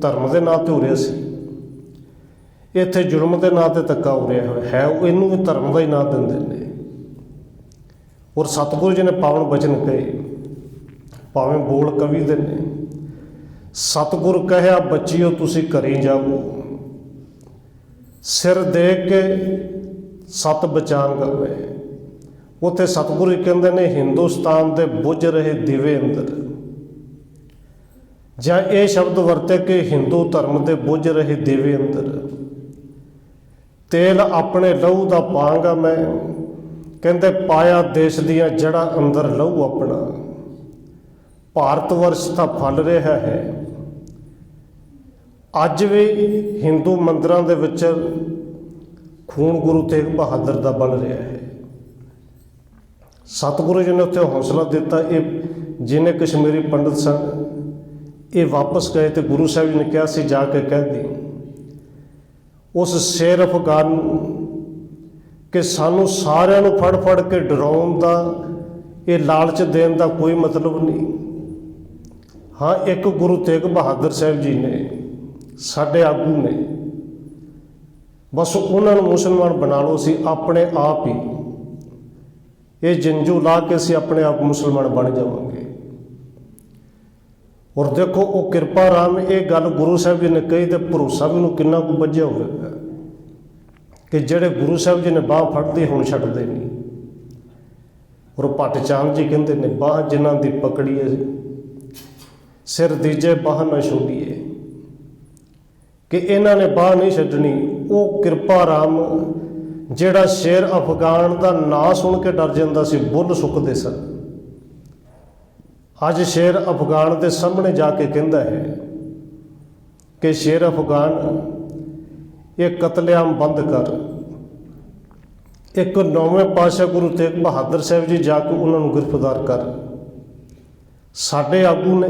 ਧਰਮ ਦੇ ਨਾਂ 'ਤੇ ਹੋ ਰਿਹਾ ਸੀ, ਇੱਥੇ ਜ਼ੁਲਮ ਦੇ ਨਾਂ 'ਤੇ ਧੱਕਾ ਹੋ ਰਿਹਾ ਹੈ। ਉਹ ਇਹਨੂੰ ਵੀ ਧਰਮ ਦਾ ਹੀ ਨਾਂ ਦਿੰਦੇ ਨੇ। ਔਰ ਸਤਿਗੁਰੂ ਜੀ ਨੇ ਪਾਵਨ ਬਚਨ ਕਹੇ, ਭਾਵੇਂ ਬੋਲ ਕਵੀ ਦੇ ਨੇ, ਸਤਿਗੁਰ ਕਹਿਆ ਬੱਚਿਓ ਤੁਸੀਂ ਘਰੀ ਜਾਵੋ, ਸਿਰ ਦੇ ਕੇ ਸਤ ਬਚਾਂਗ ਗਵੇ। ਉੱਥੇ ਸਤਿਗੁਰੂ ਜੀ ਕਹਿੰਦੇ ਨੇ ਹਿੰਦੁਸਤਾਨ ਦੇ ਬੁੱਝ ਰਹੇ ਦੀਵੇ ਅੰਦਰ, ਜਾਂ ਇਹ ਸ਼ਬਦ ਵਰਤੇ ਕਿ ਹਿੰਦੂ ਧਰਮ ਦੇ ਬੁੱਝ ਰਹੇ ਦੀਵੇ ਅੰਦਰ ਤੇਲ ਆਪਣੇ ਲਹੂ ਦਾ ਪਾਂਗਾ ਮੈਂ, ਕਹਿੰਦੇ ਪਾਇਆ ਦੇਸ਼ ਦੀਆਂ ਜੜ੍ਹਾਂ ਅੰਦਰ ਲਹੂ ਆਪਣਾ। ਭਾਰਤ ਵਰਸ਼ ਤਾਂ ਫਲ ਰਿਹਾ ਹੈ, ਅੱਜ ਵੀ ਹਿੰਦੂ ਮੰਦਿਰਾਂ ਦੇ ਵਿੱਚ ਖੂਨ ਗੁਰੂ ਤੇਗ ਬਹਾਦਰ ਦਾ ਬਲ ਰਿਹਾ ਹੈ। ਸਤਿਗੁਰੂ ਜੀ ਨੇ ਉੱਥੇ ਹੌਸਲਾ ਦਿੱਤਾ। ਇਹ ਜਿਹਨੇ ਕਸ਼ਮੀਰੀ ਪੰਡਤ ਸਨ ਇਹ ਵਾਪਸ ਗਏ ਤੇ ਗੁਰੂ ਸਾਹਿਬ ਜੀ ਨੇ ਕਿਹਾ ਸੀ ਜਾ ਕੇ ਕਹਿ ਦੀ ਉਸ ਸ਼ੇਰ ਅਫਗਾਨ ਨੂੰ ਕਿ ਸਾਨੂੰ ਸਾਰਿਆਂ ਨੂੰ ਫੜ ਫੜ ਕੇ ਡਰਾਉਣ ਦਾ, ਇਹ ਲਾਲਚ ਦੇਣ ਦਾ ਕੋਈ ਮਤਲਬ ਨਹੀਂ। ਹਾਂ, ਇੱਕ ਗੁਰੂ ਤੇਗ ਬਹਾਦਰ ਸਾਹਿਬ ਜੀ ਨੇ, ਸਾਡੇ ਆਗੂ ਨੇ, ਬਸ ਉਹਨਾਂ ਨੂੰ ਮੁਸਲਮਾਨ ਬਣਾ ਲਓ, ਅਸੀਂ ਆਪਣੇ ਆਪ ਹੀ ਇਹ ਜੰਝੂ ਲਾ ਕੇ ਅਸੀਂ ਆਪਣੇ ਆਪ ਮੁਸਲਮਾਨ ਬਣ ਜਾਵਾਂਗੇ। ਔਰ ਦੇਖੋ ਉਹ ਕਿਰਪਾ ਰਾਮ ਇਹ ਗੱਲ ਗੁਰੂ ਸਾਹਿਬ ਜੀ ਨੇ ਕਹੀ ਤੇ ਭਰੋਸਾ ਵੀ ਨੂੰ ਕਿੰਨਾ ਕੁ ਵੱਜਿਆ ਹੋਵੇਗਾ ਕਿ ਜਿਹੜੇ ਗੁਰੂ ਸਾਹਿਬ ਜੀ ਨੇ ਬਾਂਹ ਫੜਦੇ ਹੁਣ ਛੱਡਦੇ ਨਹੀਂ। ਔਰ ਭੱਟ ਚਾਂਦ ਜੀ ਕਹਿੰਦੇ ਨੇ ਬਾਂਹ ਜਿਨ੍ਹਾਂ ਦੀ ਪਕੜੀਏ ਸਿਰ ਦੀਜੇ ਬਾਂਹ ਨਾ ਛੋੜੀਏ, ਕਿ ਇਹਨਾਂ ਨੇ ਬਾਂਹ ਨਹੀਂ ਛੱਡਣੀ। ਉਹ ਕਿਰਪਾ ਰਾਮ ਜਿਹੜਾ ਸ਼ੇਰ ਅਫਗਾਨ ਦਾ ਨਾਂ ਸੁਣ ਕੇ ਡਰ ਜਾਂਦਾ ਸੀ, ਬੁੱਲ ਸੁੱਕਦੇ ਸਨ, ਅੱਜ ਸ਼ੇਰ ਅਫਗਾਨ ਦੇ ਸਾਹਮਣੇ ਜਾ ਕੇ ਕਹਿੰਦਾ ਹੈ ਕਿ ਸ਼ੇਰ ਅਫਗਾਨ ਇਹ ਕਤਲੇਆਮ ਬੰਦ ਕਰ। ਇੱਕ 9ਵੇਂ ਪਾਤਸ਼ਾਹ ਗੁਰੂ ਤੇਗ ਬਹਾਦਰ ਸਾਹਿਬ ਜੀ ਜਾ ਕੇ ਉਹਨਾਂ ਨੂੰ ਗ੍ਰਿਫਤਾਰ ਕਰ। ਸਾਡੇ ਆਗੂ ਨੇ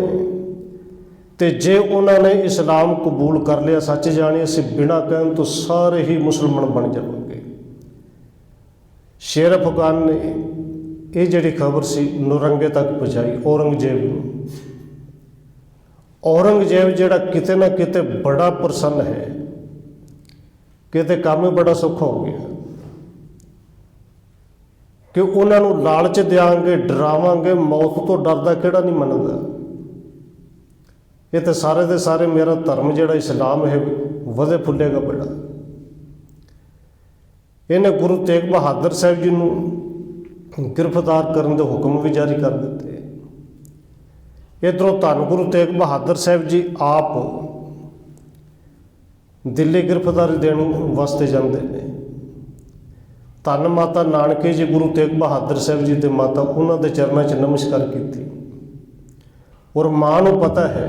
ਤੇ ਜੇ ਉਹਨਾਂ ਨੇ ਇਸਲਾਮ ਕਬੂਲ ਕਰ ਲਿਆ, ਸੱਚ ਜਾਣੀ, ਅਸੀਂ ਬਿਨਾਂ ਕਹਿਣ ਤੋਂ ਸਾਰੇ ਹੀ ਮੁਸਲਮਾਨ ਬਣ ਜਾਵਾਂਗੇ। ਸ਼ੇਰ ਅਫਗਾਨ ਨੇ ਇਹ ਜਿਹੜੀ ਖਬਰ ਸੀ ਨੌਰੰਗੇ ਤੱਕ ਪਹੁੰਚਾਈ, ਔਰੰਗਜ਼ੇਬ ਨੂੰ। ਔਰੰਗਜ਼ੇਬ ਜਿਹੜਾ ਕਿਤੇ ਨਾ ਕਿਤੇ ਬੜਾ ਪ੍ਰਸੰਨ ਹੈ, ਕਿਤੇ ਕੰਮ ਹੀ ਬੜਾ ਸੌਖਾ ਹੋ ਗਿਆ ਕਿ ਉਹਨਾਂ ਨੂੰ ਲਾਲਚ ਦਿਆਂਗੇ, ਡਰਾਵਾਂਗੇ, ਮੌਤ ਤੋਂ ਡਰਦਾ ਕਿਹੜਾ ਨਹੀਂ ਮੰਨਦਾ। ਇਹ ਤਾਂ ਸਾਰੇ ਦੇ ਸਾਰੇ ਮੇਰਾ ਧਰਮ ਜਿਹੜਾ ਇਸਲਾਮ ਹੈ ਵਧੇ ਫੁੱਲੇਗਾ ਬੜਾ। ਇਹਨੇ ਗੁਰੂ ਤੇਗ ਬਹਾਦਰ ਸਾਹਿਬ ਜੀ ਨੂੰ ਗ੍ਰਿਫਤਾਰ ਕਰਨ ਦੇ ਹੁਕਮ ਵੀ ਜਾਰੀ ਕਰ ਦਿੱਤੇ। ਇੱਧਰੋਂ ਧੰਨ ਗੁਰੂ ਤੇਗ ਬਹਾਦਰ ਸਾਹਿਬ ਜੀ ਆਪ ਦਿੱਲੀ ਗ੍ਰਿਫਤਾਰੀ ਦੇਣ ਵਾਸਤੇ ਜਾਂਦੇ ਨੇ। ਧੰਨ ਮਾਤਾ ਨਾਨਕੇ ਜੀ ਗੁਰੂ ਤੇਗ ਬਹਾਦਰ ਸਾਹਿਬ ਜੀ ਦੇ ਮਾਤਾ, ਉਹਨਾਂ ਦੇ ਚਰਨਾਂ 'ਚ ਨਮਸਕਾਰ ਕੀਤੀ। ਔਰ ਮਾਂ ਨੂੰ ਪਤਾ ਹੈ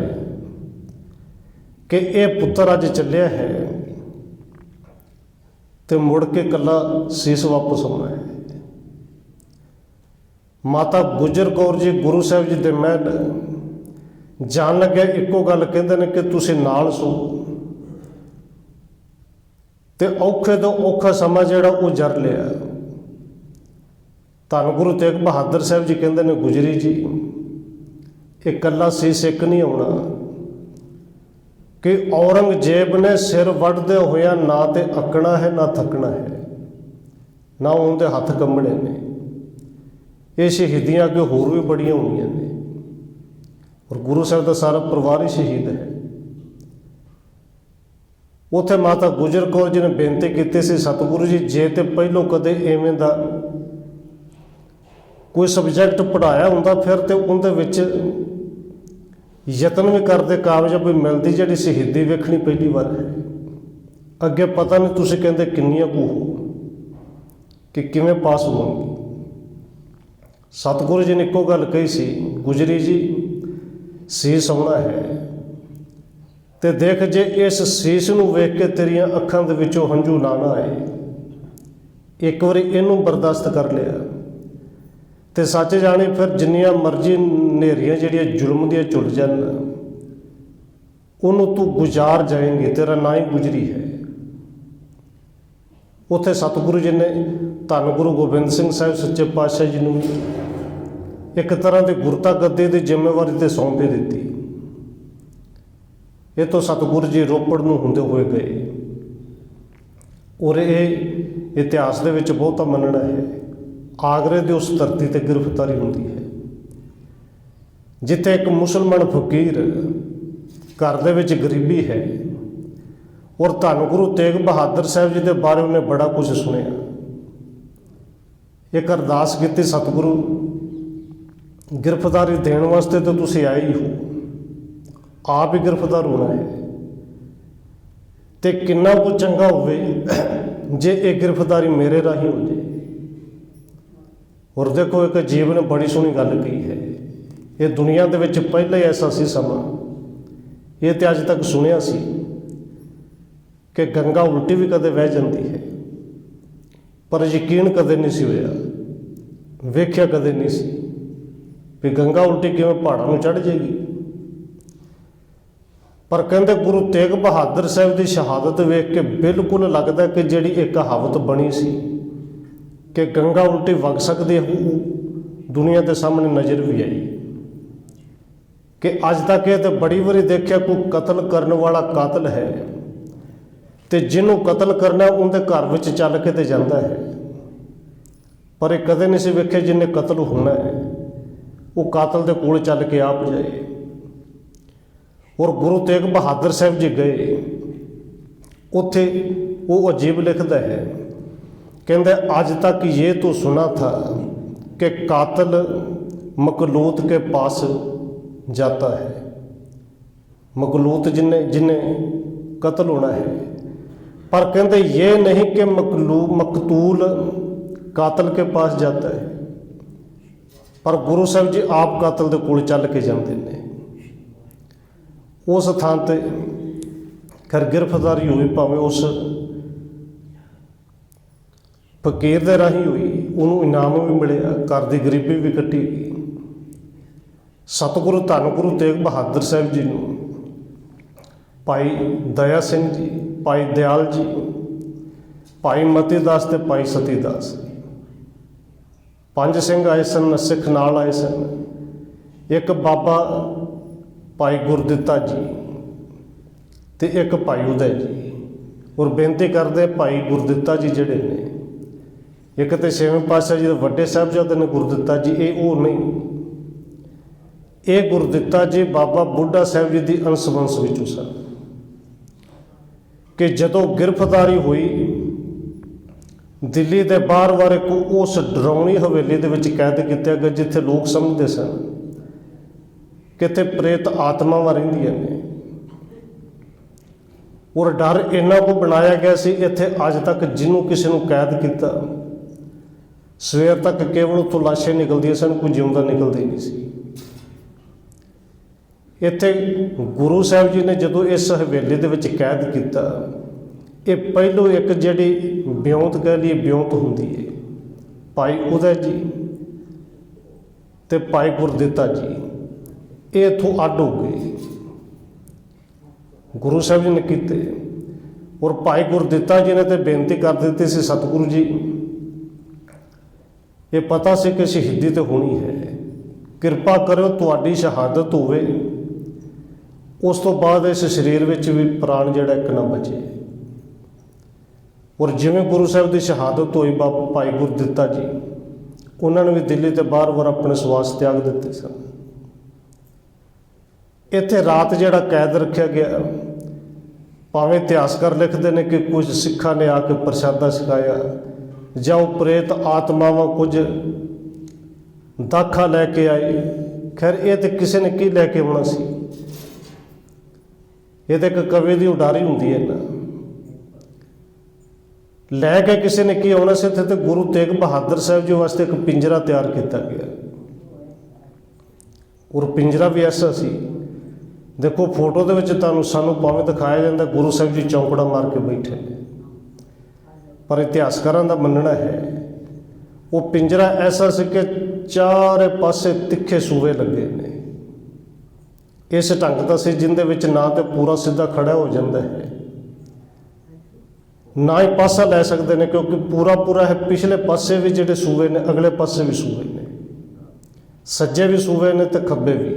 ਕਿ ਇਹ ਪੁੱਤਰ ਅੱਜ ਚੱਲਿਆ ਹੈ ਤੇ ਮੁੜ ਕੇ ਇਕੱਲਾ ਸੀਸ ਵਾਪਸ ਆਉਣਾ ਹੈ। ਮਾਤਾ ਗੁਜਰ ਕੌਰ ਜੀ ਗੁਰੂ ਸਾਹਿਬ ਜੀ ਦੇ ਮਹਿਲ ਜਾਣ ਲੱਗਿਆ ਇੱਕੋ ਗੱਲ ਕਹਿੰਦੇ ਨੇ ਕਿ ਤੁਸੀਂ ਨਾਲ ਸੋ। ਤੇ ਔਖੇ ਤੋਂ ਔਖਾ ਸਮਾਂ ਜਿਹੜਾ ਉਹ ਜਰ ਲਿਆ। ਧੰਨ ਗੁਰੂ ਤੇਗ ਬਹਾਦਰ ਸਾਹਿਬ ਜੀ ਕਹਿੰਦੇ ਨੇ ਗੁਜਰੀ ਜੀ ਇਹ ਇਕੱਲਾ ਸੀਸ ਇੱਕ ਨਹੀਂ ਆਉਣਾ, ਕਿ ਔਰੰਗਜ਼ੇਬ ਨੇ ਸਿਰ ਵੱਢਦੇ ਹੋਇਆ ਨਾ ਤੇ ਅੱਕਣਾ ਹੈ ਨਾ ਥੱਕਣਾ ਹੈ, ਨਾ ਉਹਦੇ ਹੱਥ ਕੰਬਣੇ ਨੇ। ਇਹ ਸ਼ਹੀਦੀਆਂ ਅੱਗੇ ਹੋਰ ਵੀ ਬੜੀਆਂ ਹੋਣੀਆਂ ਨੇ। ਔਰ ਗੁਰੂ ਸਾਹਿਬ ਦਾ ਸਾਰਾ ਪਰਿਵਾਰ ਹੀ ਸ਼ਹੀਦ ਹੈ। ਉੱਥੇ ਮਾਤਾ ਗੁਜਰ ਕੌਰ ਜੀ ਨੇ ਬੇਨਤੀ ਕੀਤੀ ਸੀ, ਸਤਿਗੁਰੂ ਜੀ ਜੇ ਤੇ ਪਹਿਲੋਂ ਕਦੇ ਐਵੇਂ ਦਾ कोई सबजैक्ट पढ़ाया हुंदा फिर तो उनदे विच यतन भी करते कामयाबी मिलती, जिहड़ी शहीदी वेखनी पहली बार है। अगे पता नहीं तुसीं कहंदे किन्नियां कू हो कि किवें पास होणगी। सतगुरु जी ने इक्को गल कही सी, गुजरी जी सीस आउणा है ते देख जे इस सीस नूं वेख के तेरियां अखां दे विचों हंझू ना आए, एक बारी इहनूं बर्दाश्त कर लिया ते सच जाने फिर जिन्नियां मर्जी नेरियां जिहड़ियां जुल्म दियां झुल जान उन्होंने तू गुजार जाएंगे, तेरा ना ही गुजरी है। उत्थे सतगुरु जी ने धन गुरु गोबिंद सिंह साहिब सच्चे पातशाह जी नूं एक तरह की गुरता गद्दी की जिम्मेवारी ते सौंपे दी। ये तो सतगुरु जी रोपड़ नूं हुंदे हुए गए और ये इतिहास दे विच बहुता मनना है। आगरे की उस धरती ते गिरफ्तारी हुंदी है जिथे एक मुसलमान फकीर घर दे विच गरीबी है और धन गुरु तेग बहादुर साहब जी के बारे उन्हें बड़ा कुछ सुनिया। एक अरदास की सतगुरु गिरफ्तारी देण वास्ते तो तुसीं आए ही हो, आप ही गिरफ्तार होना है ते किन्ना कुछ चंगा होवे जे एक गिरफ्तारी मेरे राही हो जाए। और देखो एक अजीब ने बड़ी सोहनी गल कही है, ये दुनिया दे विच पहले ऐसा सी समा, ये तो अज तक सुनिया सी कि गंगा उल्टी भी कदे वह जाती है, पर यकीन कदे नहीं सी होया, वेख्या कदे नहीं सी भी गंगा उल्टी किवें पहाड़ों में चढ़ जाएगी। पर कहते गुरु तेग बहादुर साहब की शहादत वेख के बिल्कुल लगता कि जिहड़ी एक कहावत बनी सी कि गंगा उल्टी वग सकती है, दुनिया के सामने नज़र भी आई कि अज तक ये तो बड़ी बारी देखा कोई कतल करने वाला कातल है तो जिन्हों कतल करना उनके घर में चल के तो जाता है, पर एक कदे नहीं से वेखे जिन्हें कतल होना है वो कातल के कोल चल के आप जाए। और गुरु तेग बहादुर साहब जी गए उत्थे वो अजीब लिखता है, कहते आज तक ये तो सुना था कि कातल मकलूत के पास जाता है, मकलूत जिन्हें जिन्हें कत्ल होना है, पर कहते ये नहीं कि मकतूल कातल के पास जाता है। पर गुरु साहब जी आप कातल के कोल चल के जाते हैं। उस थान ते खैर गिरफ्तारी हुई, भावें उस फकीर दे राही हुई, उन्होंने इनाम भी मिले, घर की गरीबी भी कट्टी गई। सतगुरु धन गुरु तेग बहादुर साहब जी नूं भाई दया सिंह जी, भाई दयाल जी, भाई मतीदास ते भाई सतीदास, 5 सिंह आए सन, सिख नाल आए सन, एक बाबा भाई गुरदित्ता जी ते एक भाई उदय जी। और बेनती करते भाई गुरदित्ता जी जिहड़े ने, एक तो 6वें पातशाह जी दे वड्डे साहिबजादे ने गुरदित्ता जी, ये वो नहीं, ये गुरदित्ता जी बाबा बुढ़ा साहब जी की अंश वंश विचों सन कि जदों गिरफ्तारी हुई दिल्ली के बाहर बारे को उस डरावनी हवेली दे विच कैद किया गया जिथे लोग समझते सन कि इत्थे प्रेत आत्मावां रहिंदियां ने। और डर इन्ना को बनाया गया सी, इत्थे अज तक जिन्हों किसी नूं कैद किया सवेर तक केवल उत्थों लाशां निकलदियां सन, कोई जिउंदा निकलदा ही नहीं सी। इत्थे गुरु साहब जी ने जदों इस हवेली दे विच कैद किया, ये पहलों एक जिहड़ी ब्योंत कह लीए ब्योंत हुंदी है, भाई उदय जी ते भाई गुरदित्ता जी, ये इत्थों अड हो गए, गुरु साहब जी ने कीते। और भाई गुरदित्ता जी ने तो बेनती कर दी सी, सतगुरु जी ये पता सी कि शहीदी तो होनी है, किरपा करो तुहाडी शहादत होवे, उस तो बाद इस शरीर विच भी प्राण जिहड़ा एक ना बचे। और जिवें गुरु साहब की शहादत हुई भाई गुरदित्ता जी, उन्होंने भी दिल्ली ते बार बार अपने सवास त्याग दिते सन। इत्थे रात जिहड़ा कैद रखा गया, भावें इतिहासकार लिखते हैं कि कुछ सिखा ने आके प्रसादा छकाया, जां प्रेत आत्मावां कुछ ਦਾਖਾ ਲੈ ਕੇ ਆਏ। ਖੈਰ ਇਹ ਤੇ ਕਿਸੇ ਨੇ ਕੀ ਲੈ ਕੇ ਆਉਣਾ ਸੀ, ਇਹ ਤਾਂ ਇੱਕ ਕਵੀ ਦੀ ਉਡਾਰੀ ਹੁੰਦੀ ਹੈ ਨਾ। ਲੈ ਕੇ ਕਿਸੇ ਨੇ ਕੀ ਆਉਣਾ ਸੀ, ਇੱਥੇ ਤੇ ਗੁਰੂ ਤੇਗ ਬਹਾਦਰ ਸਾਹਿਬ ਜੀ ਵਾਸਤੇ ਇੱਕ ਪਿੰਜਰਾ ਤਿਆਰ ਕੀਤਾ ਗਿਆ। ਔਰ ਪਿੰਜਰਾ ਵੀ ਐਸਾ ਸੀ, ਦੇਖੋ ਫੋਟੋ ਦੇ ਵਿੱਚ ਸਾਨੂੰ ਭਾਵੇਂ ਦਿਖਾਇਆ ਜਾਂਦਾ ਗੁਰੂ ਸਾਹਿਬ ਜੀ ਚੌਂਕੜਾ ਮਾਰ ਕੇ ਬੈਠੇ ਨੇ, ਪਰ ਇਤਿਹਾਸਕਾਰਾਂ ਦਾ ਮੰਨਣਾ ਹੈ ਉਹ ਪਿੰਜਰਾ ਐਸਾ ਸੀ ਕਿ ਚਾਰੇ ਪਾਸੇ ਤਿੱਖੇ ਸੂਏ ਲੱਗੇ ਨੇ। ਇਸ ਢੰਗ ਦਾ ਸੀ ਜਿੰਦੇ ਵਿੱਚ ਨਾ ਤੇ ਪੂਰਾ ਸਿੱਧਾ ਖੜਾ ਹੋ ਜਾਂਦਾ ਹੈ, ਨਾ ਹੀ ਪਾਸਾ ਲੈ ਸਕਦੇ ਨੇ, ਕਿਉਂਕਿ ਪੂਰਾ ਹੈ। ਪਿਛਲੇ ਪਾਸੇ ਵੀ ਜਿਹੜੇ ਸੂਏ ਨੇ, ਅਗਲੇ ਪਾਸੇ ਵੀ ਸੂਏ ਨੇ, ਸੱਜੇ ਵੀ ਸੂਏ ਨੇ ਤੇ ਖੱਬੇ ਵੀ।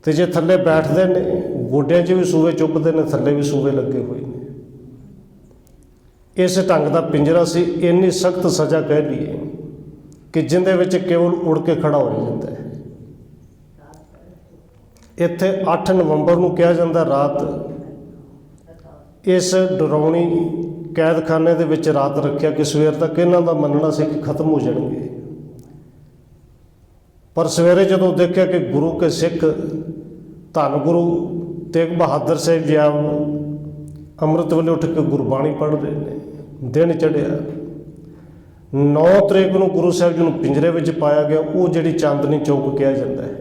ਤੇ ਜੇ ਥੱਲੇ ਬੈਠਦੇ ਨੇ ਗੋਡਿਆਂ 'ਚ ਵੀ ਸੂਏ ਚੁੱਭਦੇ ਨੇ, ਥੱਲੇ ਵੀ ਸੂਏ ਲੱਗੇ ਹੋਏ ਨੇ। ਇਸ ਢੰਗ ਦਾ ਪਿੰਜਰਾ ਸੀ। ਇੰਨੀ ਸਖਤ ਸਜ਼ਾ ਕਹਿ ਲਈਏ ਕਿ ਜਿੰਦੇ ਵਿੱਚ ਕੇਵਲ ਉੜ ਕੇ ਖੜਾ ਹੋ ਜਾਂਦਾ ਹੈ। ਇੱਥੇ 8 ਨਵੰਬਰ ਨੂੰ ਕਿਹਾ ਜਾਂਦਾ ਰਾਤ ਇਸ ਡਰਾਉਣੀ ਕੈਦਖਾਨੇ ਦੇ ਵਿੱਚ ਰਾਤ ਰੱਖਿਆ ਕਿ ਸਵੇਰ ਤੱਕ ਇਹਨਾਂ ਦਾ ਮੰਨਣਾ ਸੀ ਕਿ ਖਤਮ ਹੋ ਜਾਣਗੇ। ਪਰ ਸਵੇਰੇ ਜਦੋਂ ਦੇਖਿਆ ਕਿ ਗੁਰੂ ਕੇ ਸਿੱਖ ਧੰਨ ਗੁਰੂ ਤੇਗ ਬਹਾਦਰ ਸਾਹਿਬ ਜੀ ਅੰਮ੍ਰਿਤ ਵੇਲੇ ਉੱਠ ਕੇ ਗੁਰਬਾਣੀ ਪੜ੍ਹ ਰਹੇ ਨੇ, ਦਿਨ ਚੜ੍ਹਿਆ। 9 ਤਰੀਕ ਨੂੰ ਗੁਰੂ ਸਾਹਿਬ ਜੀ ਨੂੰ ਪਿੰਜਰੇ ਵਿੱਚ ਪਾਇਆ ਗਿਆ। ਉਹ ਜਿਹੜੀ ਚਾਂਦਨੀ ਚੌਕ ਕਿਹਾ ਜਾਂਦਾ ਹੈ,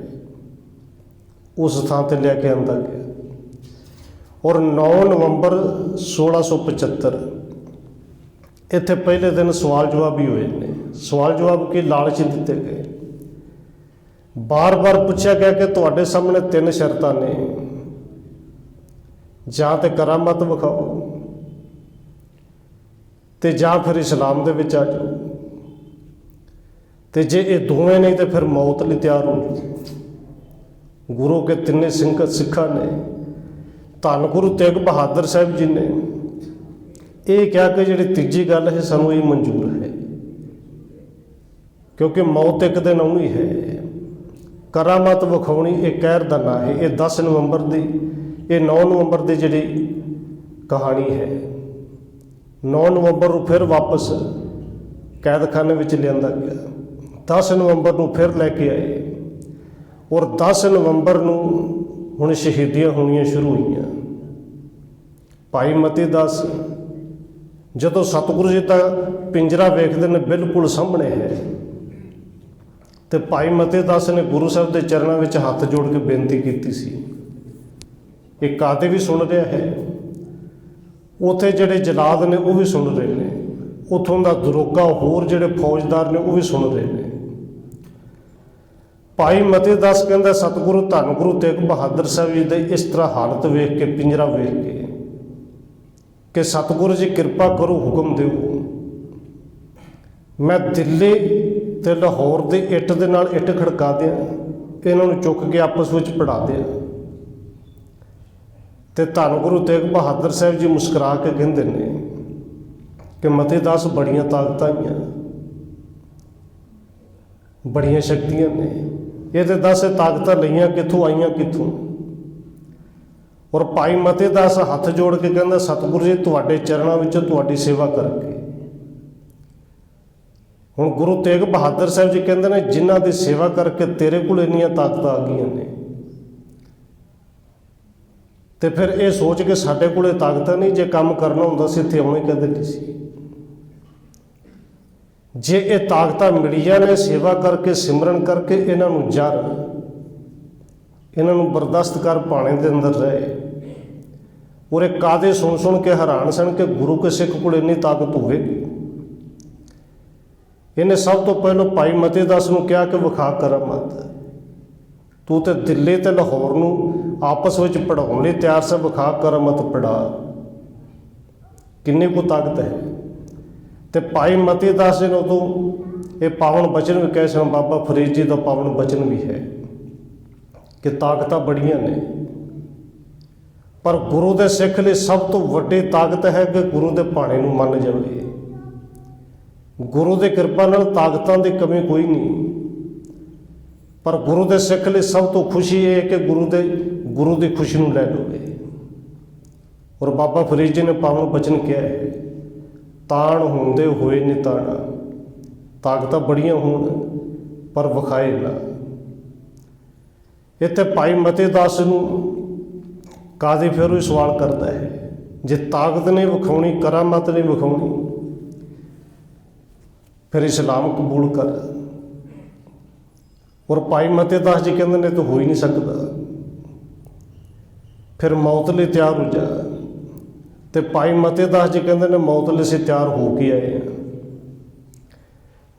ਉਸ ਥਾਂ ਤੇ ਲੈ ਕੇ ਆਂਦਾ ਗਿਆ। ਔਰ 9 ਨਵੰਬਰ 1675 ਇੱਥੇ ਪਹਿਲੇ ਦਿਨ ਸਵਾਲ ਜਵਾਬ ਹੀ ਹੋਏ ਨੇ। ਸਵਾਲ ਜਵਾਬ ਕੀ ਲਾਲਚ ਦਿੱਤੇ ਗਏ। ਬਾਰ-ਬਾਰ ਪੁੱਛਿਆ ਗਿਆ ਕਿ ਤੁਹਾਡੇ ਸਾਹਮਣੇ 3 ਸ਼ਰਤਾਂ ਨੇ, ਜਾਂ ਤੇ ਕਰਾਮਤ ਵਿਖਾਓ ਤੇ ਜਾਂ ਫਿਰ ਇਸਲਾਮ ਦੇ ਵਿੱਚ ਆ ਜਾਓ, ਤੇ ਜੇ ਇਹ ਦੋਵੇਂ ਨਹੀਂ ਤੇ ਫਿਰ ਮੌਤ ਲਈ ਤਿਆਰ ਹੋ ਜਾਓ। ਗੁਰੂ ਕੇ 3 ਸਿੱਖਾਂ ਨੇ, ਧੰਨ ਗੁਰੂ ਤੇਗ ਬਹਾਦਰ ਸਾਹਿਬ ਜੀ ਨੇ ਇਹ ਕਿਹਾ ਕਿ ਜਿਹੜੀ ਤੀਜੀ ਗੱਲ ਹੈ ਸਾਨੂੰ ਇਹ ਮਨਜ਼ੂਰ ਹੈ, ਕਿਉਂਕਿ ਮੌਤ ਇੱਕ ਦਿਨ ਆਉਣੀ ਹੈ। ਕਰਾਮਤ ਵਿਖਾਉਣੀ ਇਹ ਕਹਿਰ ਦਾ ਨਾਂ ਹੈ। ਇਹ 10 ਨਵੰਬਰ ਦੀ, ਇਹ 9 ਨਵੰਬਰ ਦੀ ਜਿਹੜੀ ਕਹਾਣੀ ਹੈ। 9 ਨਵੰਬਰ ਨੂੰ ਫਿਰ ਵਾਪਸ ਕੈਦਖਾਨੇ ਵਿੱਚ ਲਿਆਂਦਾ ਗਿਆ। 10 ਨਵੰਬਰ ਨੂੰ ਫਿਰ ਲੈ ਕੇ ਆਏ ਔਰ 10 ਨਵੰਬਰ ਨੂੰ ਹੁਣ ਸ਼ਹੀਦੀਆਂ ਹੋਣੀਆਂ ਸ਼ੁਰੂ ਹੋਈਆਂ। ਭਾਈ ਮਤੀ ਦਾਸ ਜਦੋਂ ਸਤਿਗੁਰੂ ਜੀ ਦਾ ਪਿੰਜਰਾ ਵੇਖਦੇ ਨੇ ਬਿਲਕੁਲ ਸਾਹਮਣੇ ਹੈ, ਤੇ ਭਾਈ ਮਤੀ ਦਾਸ ਨੇ ਗੁਰੂ ਸਾਹਿਬ ਦੇ ਚਰਨਾਂ ਵਿੱਚ ਹੱਥ ਜੋੜ ਕੇ ਬੇਨਤੀ ਕੀਤੀ ਸੀ। ਇਹ ਕਾਦੇ ਵੀ ਸੁਣ ਰਿਹਾ ਹੈ, ਉੱਥੇ ਜਿਹੜੇ ਜਲਾਦ ਨੇ ਉਹ ਵੀ ਸੁਣ ਰਹੇ ਨੇ, ਉੱਥੋਂ ਦਾ ਦਰੋਗਾ ਹੋਰ ਜਿਹੜੇ ਫੌਜਦਾਰ ਨੇ ਉਹ ਵੀ ਸੁਣ ਰਹੇ ਨੇ। ਭਾਈ ਮਤੀ ਦਾਸ ਕਹਿੰਦਾ ਸਤਿਗੁਰੂ ਧੰਨ ਗੁਰੂ ਤੇਗ ਬਹਾਦਰ ਸਾਹਿਬ ਜੀ ਦੇ ਇਸ ਤਰ੍ਹਾਂ ਹਾਲਤ ਵੇਖ ਕੇ, ਪਿੰਜਰਾ ਵੇਖ ਕੇ, ਕਿ ਸਤਿਗੁਰੂ ਜੀ ਕਿਰਪਾ ਕਰੋ, ਹੁਕਮ ਦਿਓ, ਮੈਂ ਦਿੱਲੀ ਤੇ ਲਾਹੌਰ ਦੀ ਇੱਟ ਦੇ ਨਾਲ ਇੱਟ ਖੜਕਾ ਦਿਆਂ, ਇਹਨਾਂ ਨੂੰ ਚੁੱਕ ਕੇ ਆਪਸ ਵਿੱਚ ਪੜਾ ਦਿਆਂ। ਤੇ ਧੰਨ ਗੁਰੂ ਤੇਗ ਬਹਾਦਰ ਸਾਹਿਬ ਜੀ ਮੁਸਕਰਾ ਕੇ ਕਹਿੰਦੇ ਨੇ ਕਿ ਮਤੀ ਦਾਸ ਬੜੀਆਂ ਤਾਕਤਾਂ ਆਈਆਂ, ਬੜੀਆਂ ਸ਼ਕਤੀਆਂ ਨੇ, ਇਹ ਤੇ ਦੱਸ ਤਾਕਤਾਂ ਲਈਆਂ ਕਿੱਥੋਂ, ਆਈਆਂ ਕਿੱਥੋਂ। ਔਰ ਭਾਈ ਮਤੀ ਦਾਸ ਹੱਥ ਜੋੜ ਕੇ ਕਹਿੰਦਾ ਸਤਿਗੁਰੂ ਜੀ ਤੁਹਾਡੇ ਚਰਨਾਂ ਵਿੱਚ ਤੁਹਾਡੀ ਸੇਵਾ ਕਰਕੇ। ਹੁਣ ਗੁਰੂ ਤੇਗ ਬਹਾਦਰ ਸਾਹਿਬ ਜੀ ਕਹਿੰਦੇ ਨੇ ਜਿਨ੍ਹਾਂ ਦੀ ਸੇਵਾ ਕਰਕੇ ਤੇਰੇ ਕੋਲ ਇੰਨੀਆਂ ਤਾਕਤਾਂ ਆ ਗਈਆਂ ਨੇ, ਤੇ ਫਿਰ ਇਹ ਸੋਚ ਕੇ ਸਾਡੇ ਕੋਲੇ ਤਾਕਤਾਂ ਨਹੀਂ, ਜੇ ਕੰਮ ਕਰਨਾ ਹੁੰਦਾ ਸੀ ਇੱਥੇ ਆਉਣੇ ਕਦੇ ਨਹੀਂ ਸੀ। ਜੇ ਇਹ ਤਾਕਤਾਂ ਮਿਲੀਆਂ ਨੇ ਸੇਵਾ ਕਰਕੇ, ਸਿਮਰਨ ਕਰਕੇ, ਇਹਨਾਂ ਨੂੰ ਜਰ, ਇਹਨਾਂ ਨੂੰ ਬਰਦਾਸ਼ਤ ਕਰ, ਭਾਣੇ ਦੇ ਅੰਦਰ ਰਹੇ। ਔਰ ਇਹ ਕਾਦੇ ਸੁਣ ਕੇ ਹੈਰਾਨ ਸਨ ਕਿ ਗੁਰੂ ਕੇ ਸਿੱਖ ਕੋਲ ਇੰਨੀ ਤਾਕਤ ਹੋਵੇਗੀ। ਇਹਨੇ ਸਭ ਤੋਂ ਪਹਿਲਾਂ ਭਾਈ ਮਤੀ ਦਾਸ ਨੂੰ ਕਿਹਾ ਕਿ ਵਿਖਾ ਕਰਾਮਤ, ਤੂੰ ਤੇ ਦਿੱਲੀ ਤੇ ਲਾਹੌਰ ਨੂੰ ਆਪਸ ਵਿੱਚ ਪੜਾਉਣ ਲਈ ਤਿਆਰ ਸੀ, ਵਿਖਾ ਕਰਾਮਤ, ਪੜਾ, ਕਿੰਨੀ ਕੁ ਤਾਕਤ ਹੈ। ਤੇ ਭਾਈ ਮਤੀ ਦਾਸ ਜੀ ਨੇ ਉਦੋਂ ਇਹ ਪਾਵਨ ਬਚਨ ਵੀ ਕਹੇ ਸਨ, ਬਾਬਾ ਫਰੀਦ ਜੀ ਦਾ ਪਾਵਨ ਬਚਨ ਵੀ ਹੈ ਕਿ ਤਾਕਤਾਂ ਬੜੀਆਂ ਨੇ, ਪਰ ਗੁਰੂ ਦੇ ਸਿੱਖ ਲਈ ਸਭ ਤੋਂ ਵੱਡੀ ਤਾਕਤ ਹੈ ਕਿ ਗੁਰੂ ਦੇ ਭਾਣੇ ਨੂੰ ਮੰਨ ਜਾਵੇ। ਗੁਰੂ ਦੀ ਕਿਰਪਾ ਨਾਲ ਤਾਕਤਾਂ ਦੀ ਕਮੀ ਕੋਈ ਨਹੀਂ, ਪਰ ਗੁਰੂ ਦੇ ਸਿੱਖ ਲਈ ਸਭ ਤੋਂ ਖੁਸ਼ੀ ਇਹ ਕਿ ਗੁਰੂ ਦੀ ਖੁਸ਼ੀ ਨੂੰ ਲੈ ਲਵੇ। ਔਰ ਬਾਬਾ ਫਰੀਦ ਜੀ ਨੇ ਪਾਵਨ ਬਚਨ ਕਿਹਾ ਹੈ, ਤਾਣ ਹੁੰਦੇ ਹੋਏ ਨਿਤਾਣਾ, ਤਾਕਤਾਂ ਬੜੀਆਂ ਹੋਣ पर विखाए ना। इत्थे भाई मते दास नूं कादी फिर भी सवाल करता है, जे ताकत नहीं विखाउणी, करामत नहीं विखाउणी, फिर इस्लाम कबूल कर। और भाई मते दास जी कहते ने तो हो ही नहीं सकता, फिर मौत लिए तैयार हो जा। तो भाई मते दास जी कहते ने मौत लिए से तैयार हो के आए हैं।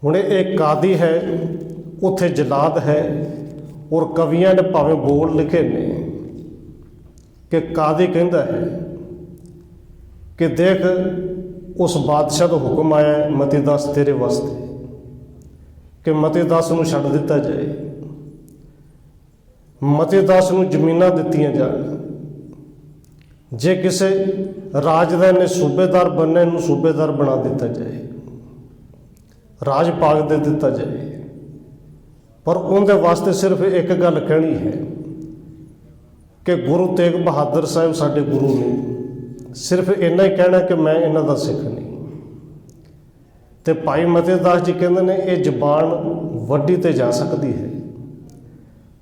हुणे एक कादी है, उत्थे जलाद है, और कवियां ने भावें बोल लिखे ने कि कादी कहता है कि देख उस बादशाह का हुक्म आया है मते दास तेरे वास्ते कि मते दास नूं छड्ड दिता जाए, मते दास नूं जमीनां दित्तियां जाण। जे किसी राजदा ने सूबेदार बनने नूं सूबेदार बना दिता जाए, राज पाग दे दिता जाए, पर उनके वास्ते सिर्फ एक गल कहनी है कि गुरु तेग बहादुर साहब साडे गुरु ने, सिर्फ इन्ना ही कहना कि मैं इन्हां दा सिख नहीं। तो भाई मते दास जी कहते हैं ये जबान वड्डी ते जा सकती है,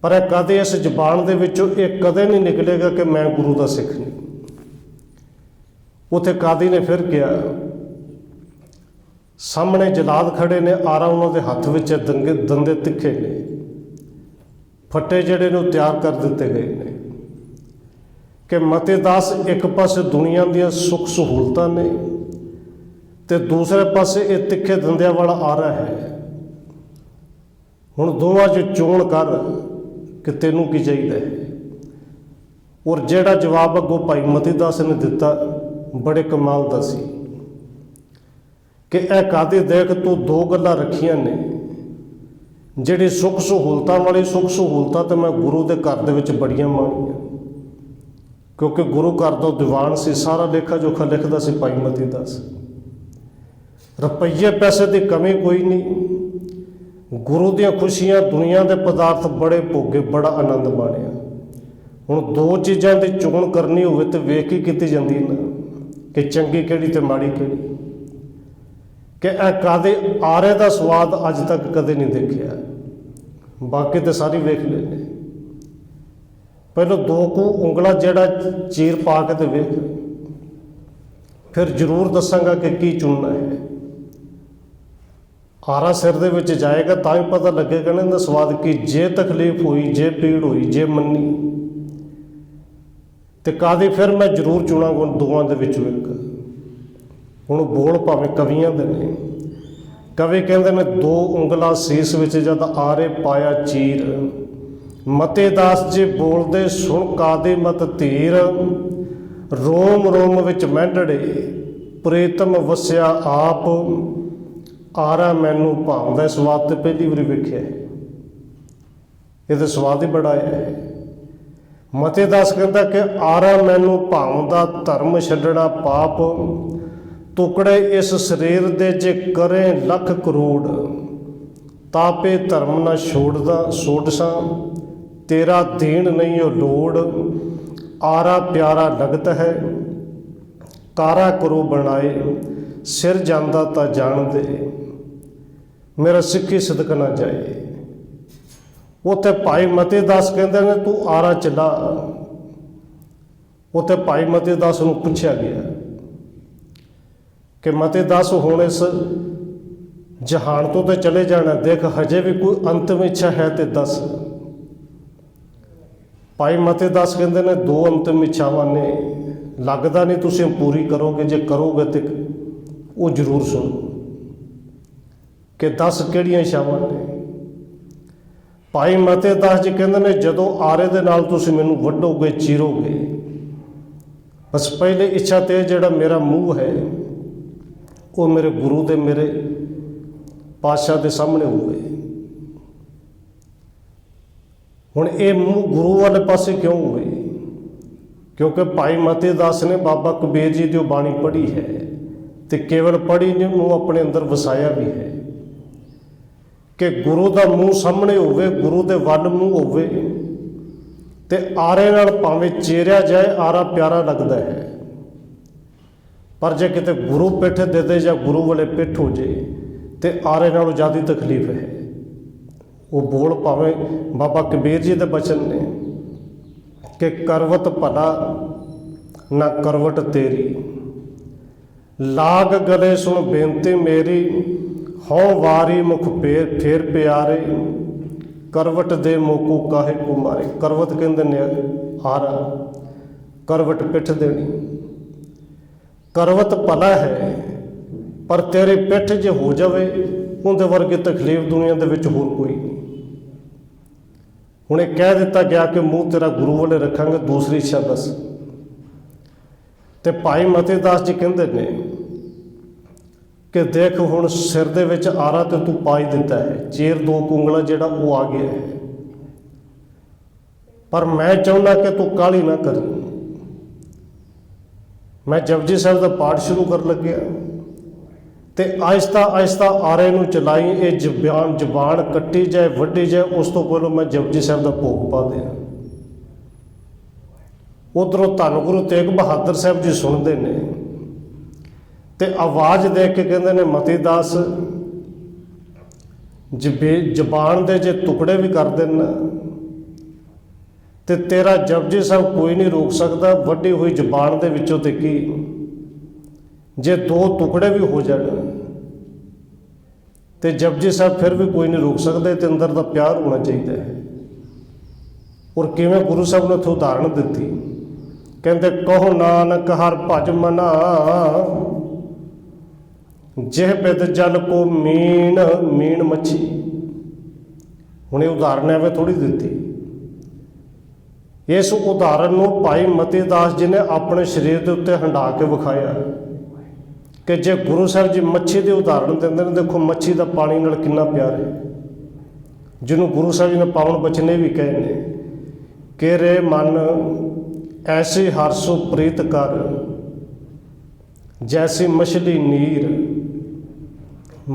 पर यह कदे इस जबान दे विचों ये कदे नहीं निकलेगा कि मैं गुरु दा सिख नहीं। उत्थे कादी ने फिर कहा, सामने जलाद खड़े ने, आरा उन्होंने हथ विच दंदे तिखे ने, फट्टे जड़े ने तैयार कर दिते गए ने कि मते दास एक पासे दुनिया दी सुख सहूलतां ने ते दूसरे पासे ये तिखे दंदियां वाला आरा है। हुण दोवां च चोण कर कि तैनूं की चाहिदा है। और जिहड़ा जवाब अगों भाई मती दास ने दिता बड़े कमाल दा सी कि ए कादी देख तू दो गल्लां रखियां ने, जिहड़ी सुख सहूलतां वाली सुख सहूलतां तो मैं गुरु के घर दे विच बड़ियां माणीआं, क्योंकि गुरु घर दा दीवान सी, सारा लेखा जोखा लिखदा सी भाई मती दास। रुपये पैसे की कमी कोई नहीं, गुरु दियां खुशियां दुनिया के पदार्थ बड़े भोगे, बड़ा आनंद माणिया। हुण दो चीज़ां की चोण करनी होवे तो वेख ही कीती जांदी ना कि चंगी किहड़ी ते माड़ी किहड़ी। कि ए कादे आरे का स्वाद अज तक कदे नहीं देखिया, बाकी तो सारी वेख लेने। पहले दो कू उंगला जेड़ा चीर पा के तो वेख, फिर जरूर दसांगा कि की चुनना है। आरा सिर दे विच जाएगा तां ही पता लगेगा ना इहदा स्वाद की। जे तकलीफ हुई, जे पीड़ हुई, जे मन्नी तो कादी फिर मैं जरूर चुनांगा दोवां दे विचों एक। हुण बोल भावें कवियां दे ने, कवि कहंदे ने दो उंगला सीस विच जद आरे पाया चीर, मते दास जी बोलदे सुन कादी मत धीर, रोम रोम विच मैंडड़े प्रीतम वसिया आप, आरा मैनू भावदा। स्वाद तो पहली बारी वेख्या है, ये तो स्वाद ही बड़ा है। मते दास कहता कि आरा मैनू भावदा, धर्म छड्डना पाप, टुकड़े इस शरीर दे जे करें लख करोड़, तापे धर्म ना छोड़सा, तेरा दीन नहीं हो लोड़, आरा प्यारा लगत है, कारा करो बनाए, सिर जांदा ता जान दे, मेरा सिक्खी सदक ना जाए। उत्थे भाई मते दास कहते ने तू आरा चला। उत्थे भाई मते दास नूं पुछया गया कि मते दास हुण इस जहान तो चले जाना, देख हजे भी कोई अंतिम इच्छा है तो दस। भाई मते दास कहते ने दो अंतिम इच्छावां ने, लगदा नहीं तुसीं पूरी करोगे, जे करोगे तो वो जरूर सुनो कि दस किहड़ियां इच्छावां ने। भाई मते दास जी कहते ने जदों आरे दे नाल तुसीं मैनूं वड्डोगे, चीरोगे, बस पहले इच्छा तो जिहड़ा मेरा मूँह है वो मेरे गुरु दे, मेरे पातशाह के सामने होवे। हुण ये मूँह गुरु वाले पासे क्यों हुए? क्योंकि भाई मते दास ने बाबा कबीर जी की बाणी पढ़ी है, तो केवल पढ़ी नहीं, उन्होंने अपने अंदर वसाया भी है कि गुरु का मूँह सामने होवे, गुरु के वल मूँह होवे, ते आरे नाल भावें चेरिया जाए आरा प्यारा लगता है, पर जे किते गुरु पिठ दे दे या गुरु वाले पिठ हो जाए तो आरे नालों ज़्यादा तकलीफ है। वो बोल भावें बाबा कबीर जी के बचन ने कि करवत भला ना करवट तेरी, लाग गले सुन बेनती मेरी, हों वारी मुख फेर प्यारे, करवट दे मोकू काहे को मारे। करवत कहते ने आरा, करवट पिठ देनी। करवत भला है पर तेरी पिठ जे हो जाए उनके वर्गी तकलीफ दुनिया के विच होर कोई नहीं। हुणे कह दिता गया कि मूँह तेरा गुरु वाले रखांगे, दूसरी इच्छा दस। तो भाई मती दास जी कहते ने कि देख हुण सिर दे विच आरा तो तू पा ही दिता है, चेर दो कुंगला जिहड़ा वो आ गया है, पर मैं चाहुंदा कि तू काहली ना करी। मैं जपजी साहिब का पाठ शुरू कर लग्या ते आहिस्ता आहिस्ता आरे नूं चलाई, ये जबान कट्टी जाए वड्डी जाए, उस तो पहलों मैं जपजी साहिब का भोग पा दिया। उधरों धन गुरु तेग बहादुर साहब जी सुनते ने ते आवाज़ देख के कहते ने मती दास जबान दे जे टुकड़े भी कर देना ते तेरा जपजी साहब कोई नहीं रोक सकता। वड्डी हुई जबान दे विचों ते की जे दो टुकड़े भी हो जाए तो जपजी साहब फिर भी कोई नहीं रोक सकते। तो अंदर का प्यार होना चाहिए है। और किवें गुरु साहब ने उत्थे उदाहरण दी, कहते कहो नानक हर भज मना, जेह बिद जल को मीन मीन मच्छी। हुणे उदाहरण एवं थोड़ी दी। इस उदाहरण को भाई मती दास जी ने अपने शरीर के उत्ते हंडा के विखाया कि जे गुरु साहब जी मच्छी के उदाहरण देंदे ने, देखो मच्छी का पानी नाल कितना प्यार है, जिन्होंने गुरु साहब जी ने पावन बचने भी कहे ने कि रे मन ऐसी हरसो प्रीत कर, जैसी मछली नीर।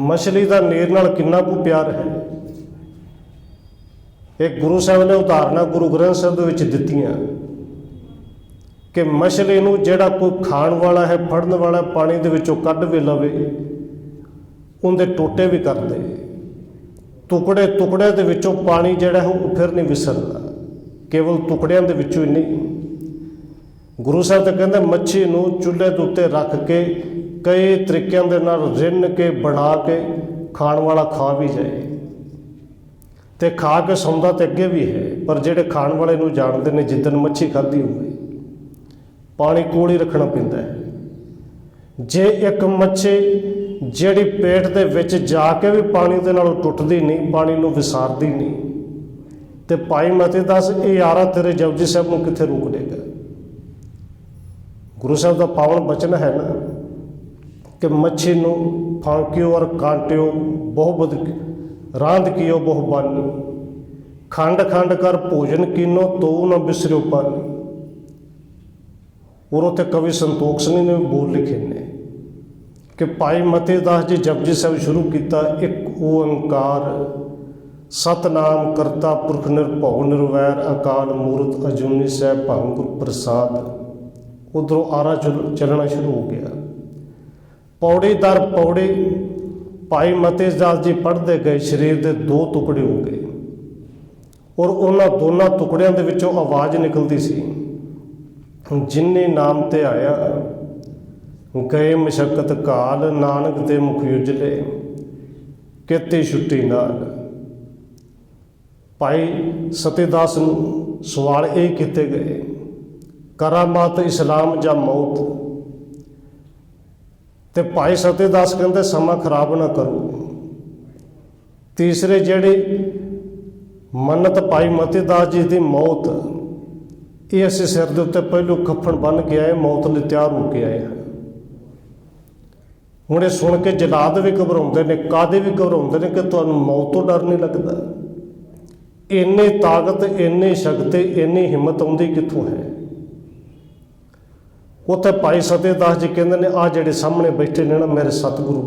मछली का नीर नाल कितना को प्यार है। एक गुरु साहब ने उदाहरण गुरु ग्रंथ साहब विच दित्तियां कि मछली नूं जिहड़ा कोई खाण वाला है, फड़न वाला पानी दे विचों कढ भी लवे, उनके टोटे भी कर दे, टुकड़े टुकड़े दे विचों पानी जिहड़ा है वो फिर नहीं विसरदा, केवल टुकड़ियां दे विचों ही नहीं। गुरु साहब तो कहते मच्छी नूं चुल्हे दे उत्ते रख के कई तरीकों के नाल रिन के बना के खाण वाला खा भी जाए, तो खा के सौंदा तो अगे भी है, पर जेडे खाण वाले नूं जानते हैं जिद्दन मच्छी खाधी होवे पानी कोल ही रखना पैंदा है। जे एक मच्छी जिहड़ी पेट दे विच जाके भी पानी दे नालों टुटदी नहीं, पानी नूं विसारदी नहीं, तो भाई मती दास ये यारा तेरे जपजी साहब नूं कित्थे रोक लेगा। गुरु साहब का पावन बचन है ना कि मच्छी नूं फांकियो और कांटियो बहु बद रांध कियो बहु बानी, खंड खंड कर भोजन कीनो तो न बिसरियो पानी। और उत्ते कवि संतोख सिंह ने भी बोल लिखे ने कि भाई मती दास जी जपजी साहब शुरू किया, एक ओंकार सतनाम करता पुरख निरभौ निर्वैर, अकाल मूरत अजूनी सै भंग गुर प्रसाद। उधरों आरा चलना शुरू हो गया। पौड़ी दर पौड़ी भाई मती दास जी पढ़ते गए, शरीर के दो टुकड़े हो गए और उन्होंने दोनों टुकड़ियों के विचों आवाज़ निकलती सी, जिन्नी नाम ते आया गए मशक्कत काल, नानक ते मुख उजले किते छुट्टी नाल। भाई सतीदास सवाल ये किए गए, करामात इस्लाम या मौत। तो भाई सतीदास कहते समा खराब ना करो। तीसरे जिहड़ी मन्नत भाई मती दास जी की मौत, ये असीं सिर के उत्ते पहलू कफन बन के आए, मौत लई तैयार हो के आए हैं। हुण सुन के जलाद भी घबराउंदे ने, कादे भी घबराउंदे ने कि तुहानूं मौत तो डर नहीं लगता। इन्नी ताकत, इन्नी शक्ति, इन्नी हिम्मत आउंदी कित्थों है। उत्थे भाई सतीदास जी कहते हैं आ जिहड़े सामने बैठे ने ना मेरे सतगुरु,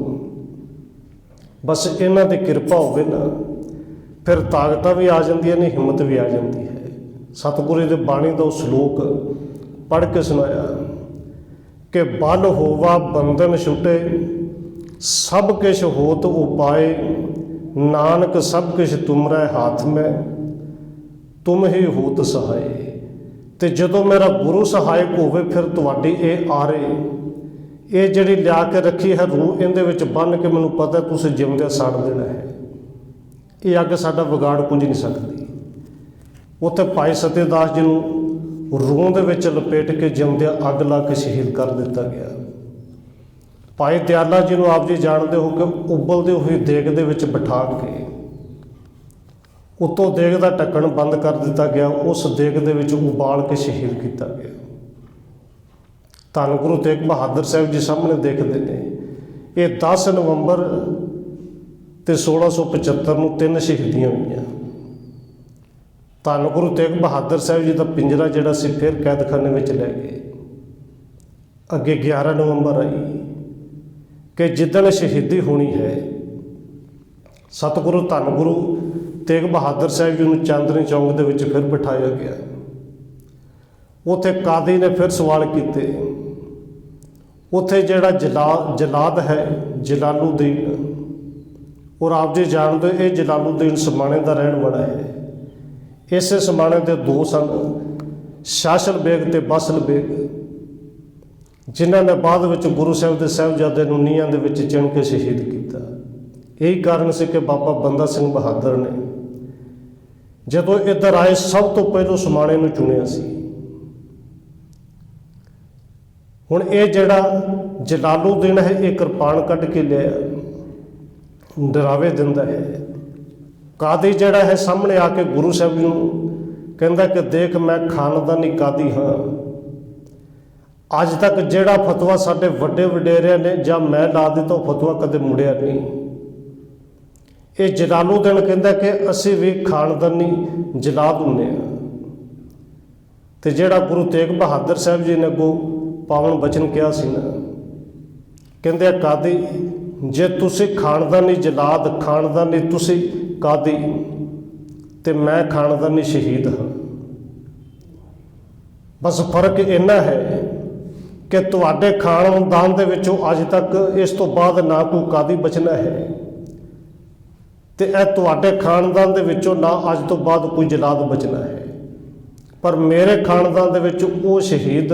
बस इन्हां दी किरपा होवे ना फिर ताकत भी आ जांदियां ने, हिम्मत भी आ जाती है। सतगुरु की बाणी का श्लोक पढ़ के सुनाया कि बल होवा बंधन छुटे, सब किश होत उपाय, नानक सब किश तुमरे हाथ में, तुम ही होत सहाय। ਤੇ ਜਦੋਂ ਮੇਰਾ ਗੁਰੂ ਸਹਾਇਕ ਹੋਵੇ ਫਿਰ ਤੁਹਾਡੀ ਇਹ ਆਰੇ, ਇਹ ਜਿਹੜੀ ਲਿਆ ਕੇ ਰੱਖੀ ਹੈ ਰੂਹ, ਇਹਦੇ ਵਿੱਚ ਬੰਨ੍ਹ ਕੇ ਮੈਨੂੰ ਪਤਾ ਤੁਸੀਂ ਜਿਉਂਦਿਆਂ ਸਾੜ ਦੇਣਾ ਹੈ। ਇਹ ਅੱਗ ਸਾਡਾ ਵਿਗਾੜ ਕੁਝ ਨਹੀਂ ਸਕਦੀ। ਉੱਥੇ ਭਾਈ ਸਤਿਦਾਸ ਜੀ ਨੂੰ ਰੂਹ ਦੇ ਵਿੱਚ ਲਪੇਟ ਕੇ ਜਿਉਂਦਿਆਂ ਅੱਗ ਲਾ ਕੇ ਸ਼ਹੀਦ ਕਰ ਦਿੱਤਾ ਗਿਆ। ਭਾਈ ਦਿਆਲਾ ਜੀ ਨੂੰ ਆਪ ਜੀ ਜਾਣਦੇ ਹੋ ਕਿ ਉਬਲਦੇ ਹੋਏ ਦੇਗ ਦੇ ਵਿੱਚ ਬਿਠਾ ਕੇ ਉੱਤੋਂ ਦੇਗ ਦਾ ਢੱਕਣ ਬੰਦ ਕਰ ਦਿੱਤਾ ਗਿਆ, ਉਸ ਦੇਗ ਦੇ ਵਿੱਚ ਉਬਾਲ ਕੇ ਸ਼ਹੀਦ ਕੀਤਾ ਗਿਆ। ਧੰਨ ਗੁਰੂ ਤੇਗ ਬਹਾਦਰ ਸਾਹਿਬ ਜੀ ਸਾਹਮਣੇ ਦੇਖਦੇ ਨੇ। ਇਹ 10 ਨਵੰਬਰ ਤੇ 1675 ਨੂੰ 3 ਸ਼ਹੀਦੀਆਂ ਹੋਈਆਂ। ਧੰਨ ਗੁਰੂ ਤੇਗ ਬਹਾਦਰ ਸਾਹਿਬ ਜੀ ਦਾ ਪਿੰਜਰਾ ਜਿਹੜਾ ਸੀ ਫਿਰ ਕੈਦਖਾਨੇ ਵਿੱਚ ਲੈ ਗਏ। ਅੱਗੇ 11 ਨਵੰਬਰ ਆਈ ਕਿ ਜਿੱਦਣ ਸ਼ਹੀਦੀ ਹੋਣੀ ਹੈ, ਸਤਿਗੁਰੂ ਧੰਨ ਗੁਰੂ ਤੇਗ ਬਹਾਦਰ ਸਾਹਿਬ ਜੀ ਨੂੰ ਚਾਂਦਨੀ ਚੌਂਕ ਦੇ ਵਿੱਚ ਫਿਰ ਬਿਠਾਇਆ ਗਿਆ। ਉੱਥੇ ਕਾਦੀ ਨੇ ਫਿਰ ਸਵਾਲ ਕੀਤੇ। ਉੱਥੇ ਜਿਹੜਾ ਜਲਾਦ ਹੈ ਜਲਾਲੂਦੀਨ, ਔਰ ਆਪ ਜੀ ਜਾਣਦੇ ਇਹ ਜਲਾਲੂਦੀਨ ਸਮਾਣੇ ਦਾ ਰਹਿਣ ਵਾਲਾ ਹੈ। ਇਸੇ ਸਮਾਣੇ ਦੇ 2 ਸਨ, ਸ਼ਾਸਲ ਬੇਗ ਤੇ ਬਾਸਲ ਬੇਗ, ਜਿਨ੍ਹਾਂ ਨੇ ਬਾਅਦ ਵਿੱਚ ਗੁਰੂ ਸਾਹਿਬ ਦੇ ਸਾਹਿਬਜ਼ਾਦੇ ਨੂੰ ਨੀਹਾਂ ਦੇ ਵਿੱਚ ਚਿਣ ਕੇ ਸ਼ਹੀਦ ਕੀਤਾ। ਇਹੀ ਕਾਰਨ ਸੀ ਕਿ ਬਾਬਾ ਬੰਦਾ ਸਿੰਘ ਬਹਾਦਰ ਨੇ ਜਦੋਂ ਇੱਧਰ ਆਏ ਸਭ ਤੋਂ ਪਹਿਲਾਂ ਸਮਾਣੇ ਨੂੰ ਚੁਣਿਆ ਸੀ। ਹੁਣ ਇਹ ਜਿਹੜਾ ਜਲਾਲੂਦੀਨ ਹੈ ਇਹ ਕਿਰਪਾਨ ਕੱਢ ਕੇ ਲਿਆ, ਡਰਾਵੇ ਦਿੰਦਾ ਹੈ। ਕਾਦੀ ਜਿਹੜਾ ਹੈ ਸਾਹਮਣੇ ਆ ਕੇ ਗੁਰੂ ਸਾਹਿਬ ਜੀ ਨੂੰ ਕਹਿੰਦਾ ਕਿ ਦੇਖ ਮੈਂ ਖਾਨਦਾਨੀ ਕਾਦੀ ਹਾਂ, ਅੱਜ ਤੱਕ ਜਿਹੜਾ ਫਤਵਾ ਸਾਡੇ ਵੱਡੇ ਵਡੇਰਿਆਂ ਨੇ ਜਾਂ ਮੈਂ ਲਾ ਦਿੱਤਾ ਉਹ ਫਤਵਾ ਕਦੇ ਮੁੜਿਆ ਨਹੀਂ। ਇਹ ਜਲਾਲੂਦੀਨ ਕਹਿੰਦਾ ਕਿ ਅਸੀਂ ਵੀ ਖਾਨਦਾਨੀ ਜਲਾਦ ਹੁੰਦੇ ਹਾਂ। ਤੇ ਜਿਹੜਾ ਗੁਰੂ ਤੇਗ ਬਹਾਦਰ ਸਾਹਿਬ ਜੀ ਨੇ ਅੱਗੋਂ ਪਾਵਨ ਬਚਨ ਕਿਹਾ ਸੀ ਨਾ, ਕਹਿੰਦੇ ਕਾਦੀ ਜੇ ਤੁਸੀਂ ਖਾਨਦਾਨੀ ਜਲਾਦ, ਖਾਨਦਾਨੀ ਤੁਸੀਂ ਕਾਦੀ ਤੇ ਮੈਂ ਖਾਨਦਾਨੀ ਸ਼ਹੀਦ ਹਾਂ। ਬਸ ਫਰਕ ਇੰਨਾ ਹੈ ਕਿ ਤੁਹਾਡੇ ਖਾਨਦਾਨ ਦੇ ਵਿੱਚੋਂ ਅੱਜ ਤੱਕ ਇਸ ਤੋਂ ਬਾਅਦ ਨਾ ਕੋਈ ਕਾਦੀ ਬਚਣਾ ਹੈ, ਤੇ ਇਹ ਤੁਹਾਡੇ ਖਾਨਦਾਨ ਦੇ ਵਿੱਚੋਂ ਨਾ ਅੱਜ ਤੋਂ ਬਾਅਦ ਕੋਈ ਜਲਾਦ ਬਚਣਾ ਹੈ। ਪਰ ਮੇਰੇ ਖਾਨਦਾਨ ਦੇ ਵਿੱਚ ਉਹ ਸ਼ਹੀਦ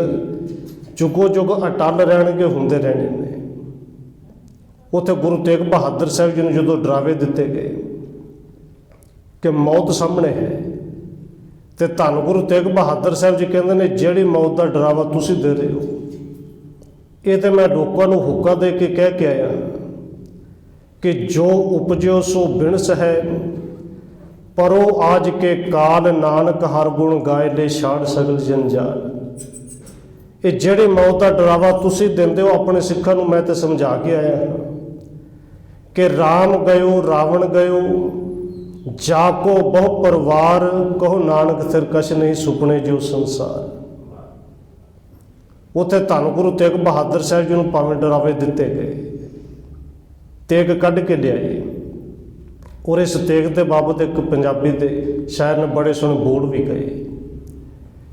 ਜੁਗੋ ਜੁਗ ਅਟੱਲ ਰਹਿਣਗੇ, ਹੁੰਦੇ ਰਹਿਣੇ ਨੇ। ਉੱਥੇ ਗੁਰੂ ਤੇਗ ਬਹਾਦਰ ਸਾਹਿਬ ਜੀ ਨੂੰ ਜਦੋਂ ਡਰਾਵੇ ਦਿੱਤੇ ਗਏ ਕਿ ਮੌਤ ਸਾਹਮਣੇ ਹੈ, ਤੇ ਧੰਨ ਗੁਰੂ ਤੇਗ ਬਹਾਦਰ ਸਾਹਿਬ ਜੀ ਕਹਿੰਦੇ ਨੇ ਜਿਹੜੀ ਮੌਤ ਦਾ ਡਰਾਵਾ ਤੁਸੀਂ ਦੇ ਰਹੇ ਹੋ, ਇਹ ਤੇ ਮੈਂ ਲੋਕਾਂ ਨੂੰ ਹੁੱਕਾ ਦੇ ਕੇ ਕਹਿ ਕੇ ਆਇਆ कि जो उपजो सो बिनस है, परो आज के काल नानक हर गुण गाए ले छाड़ सगल जंजाल। ये ਜਿਹੜੀ मौत का डरावा तुसी दिंदे हो अपने सिखां नूं, मैं तो समझा के आया कि राम गयो रावण गयो, जाको बहु परिवार, कहो नानक सिर कछ नहीं सुपने जो संसार। उत्थे धन गुरु तेग बहादुर साहब जी नूं भावें डरावे दिते गए, तेग कढ़ के लियाए। और इस तेग के बाबत एक पंजाबी के शायर ने बड़े सोहने बोल भी गए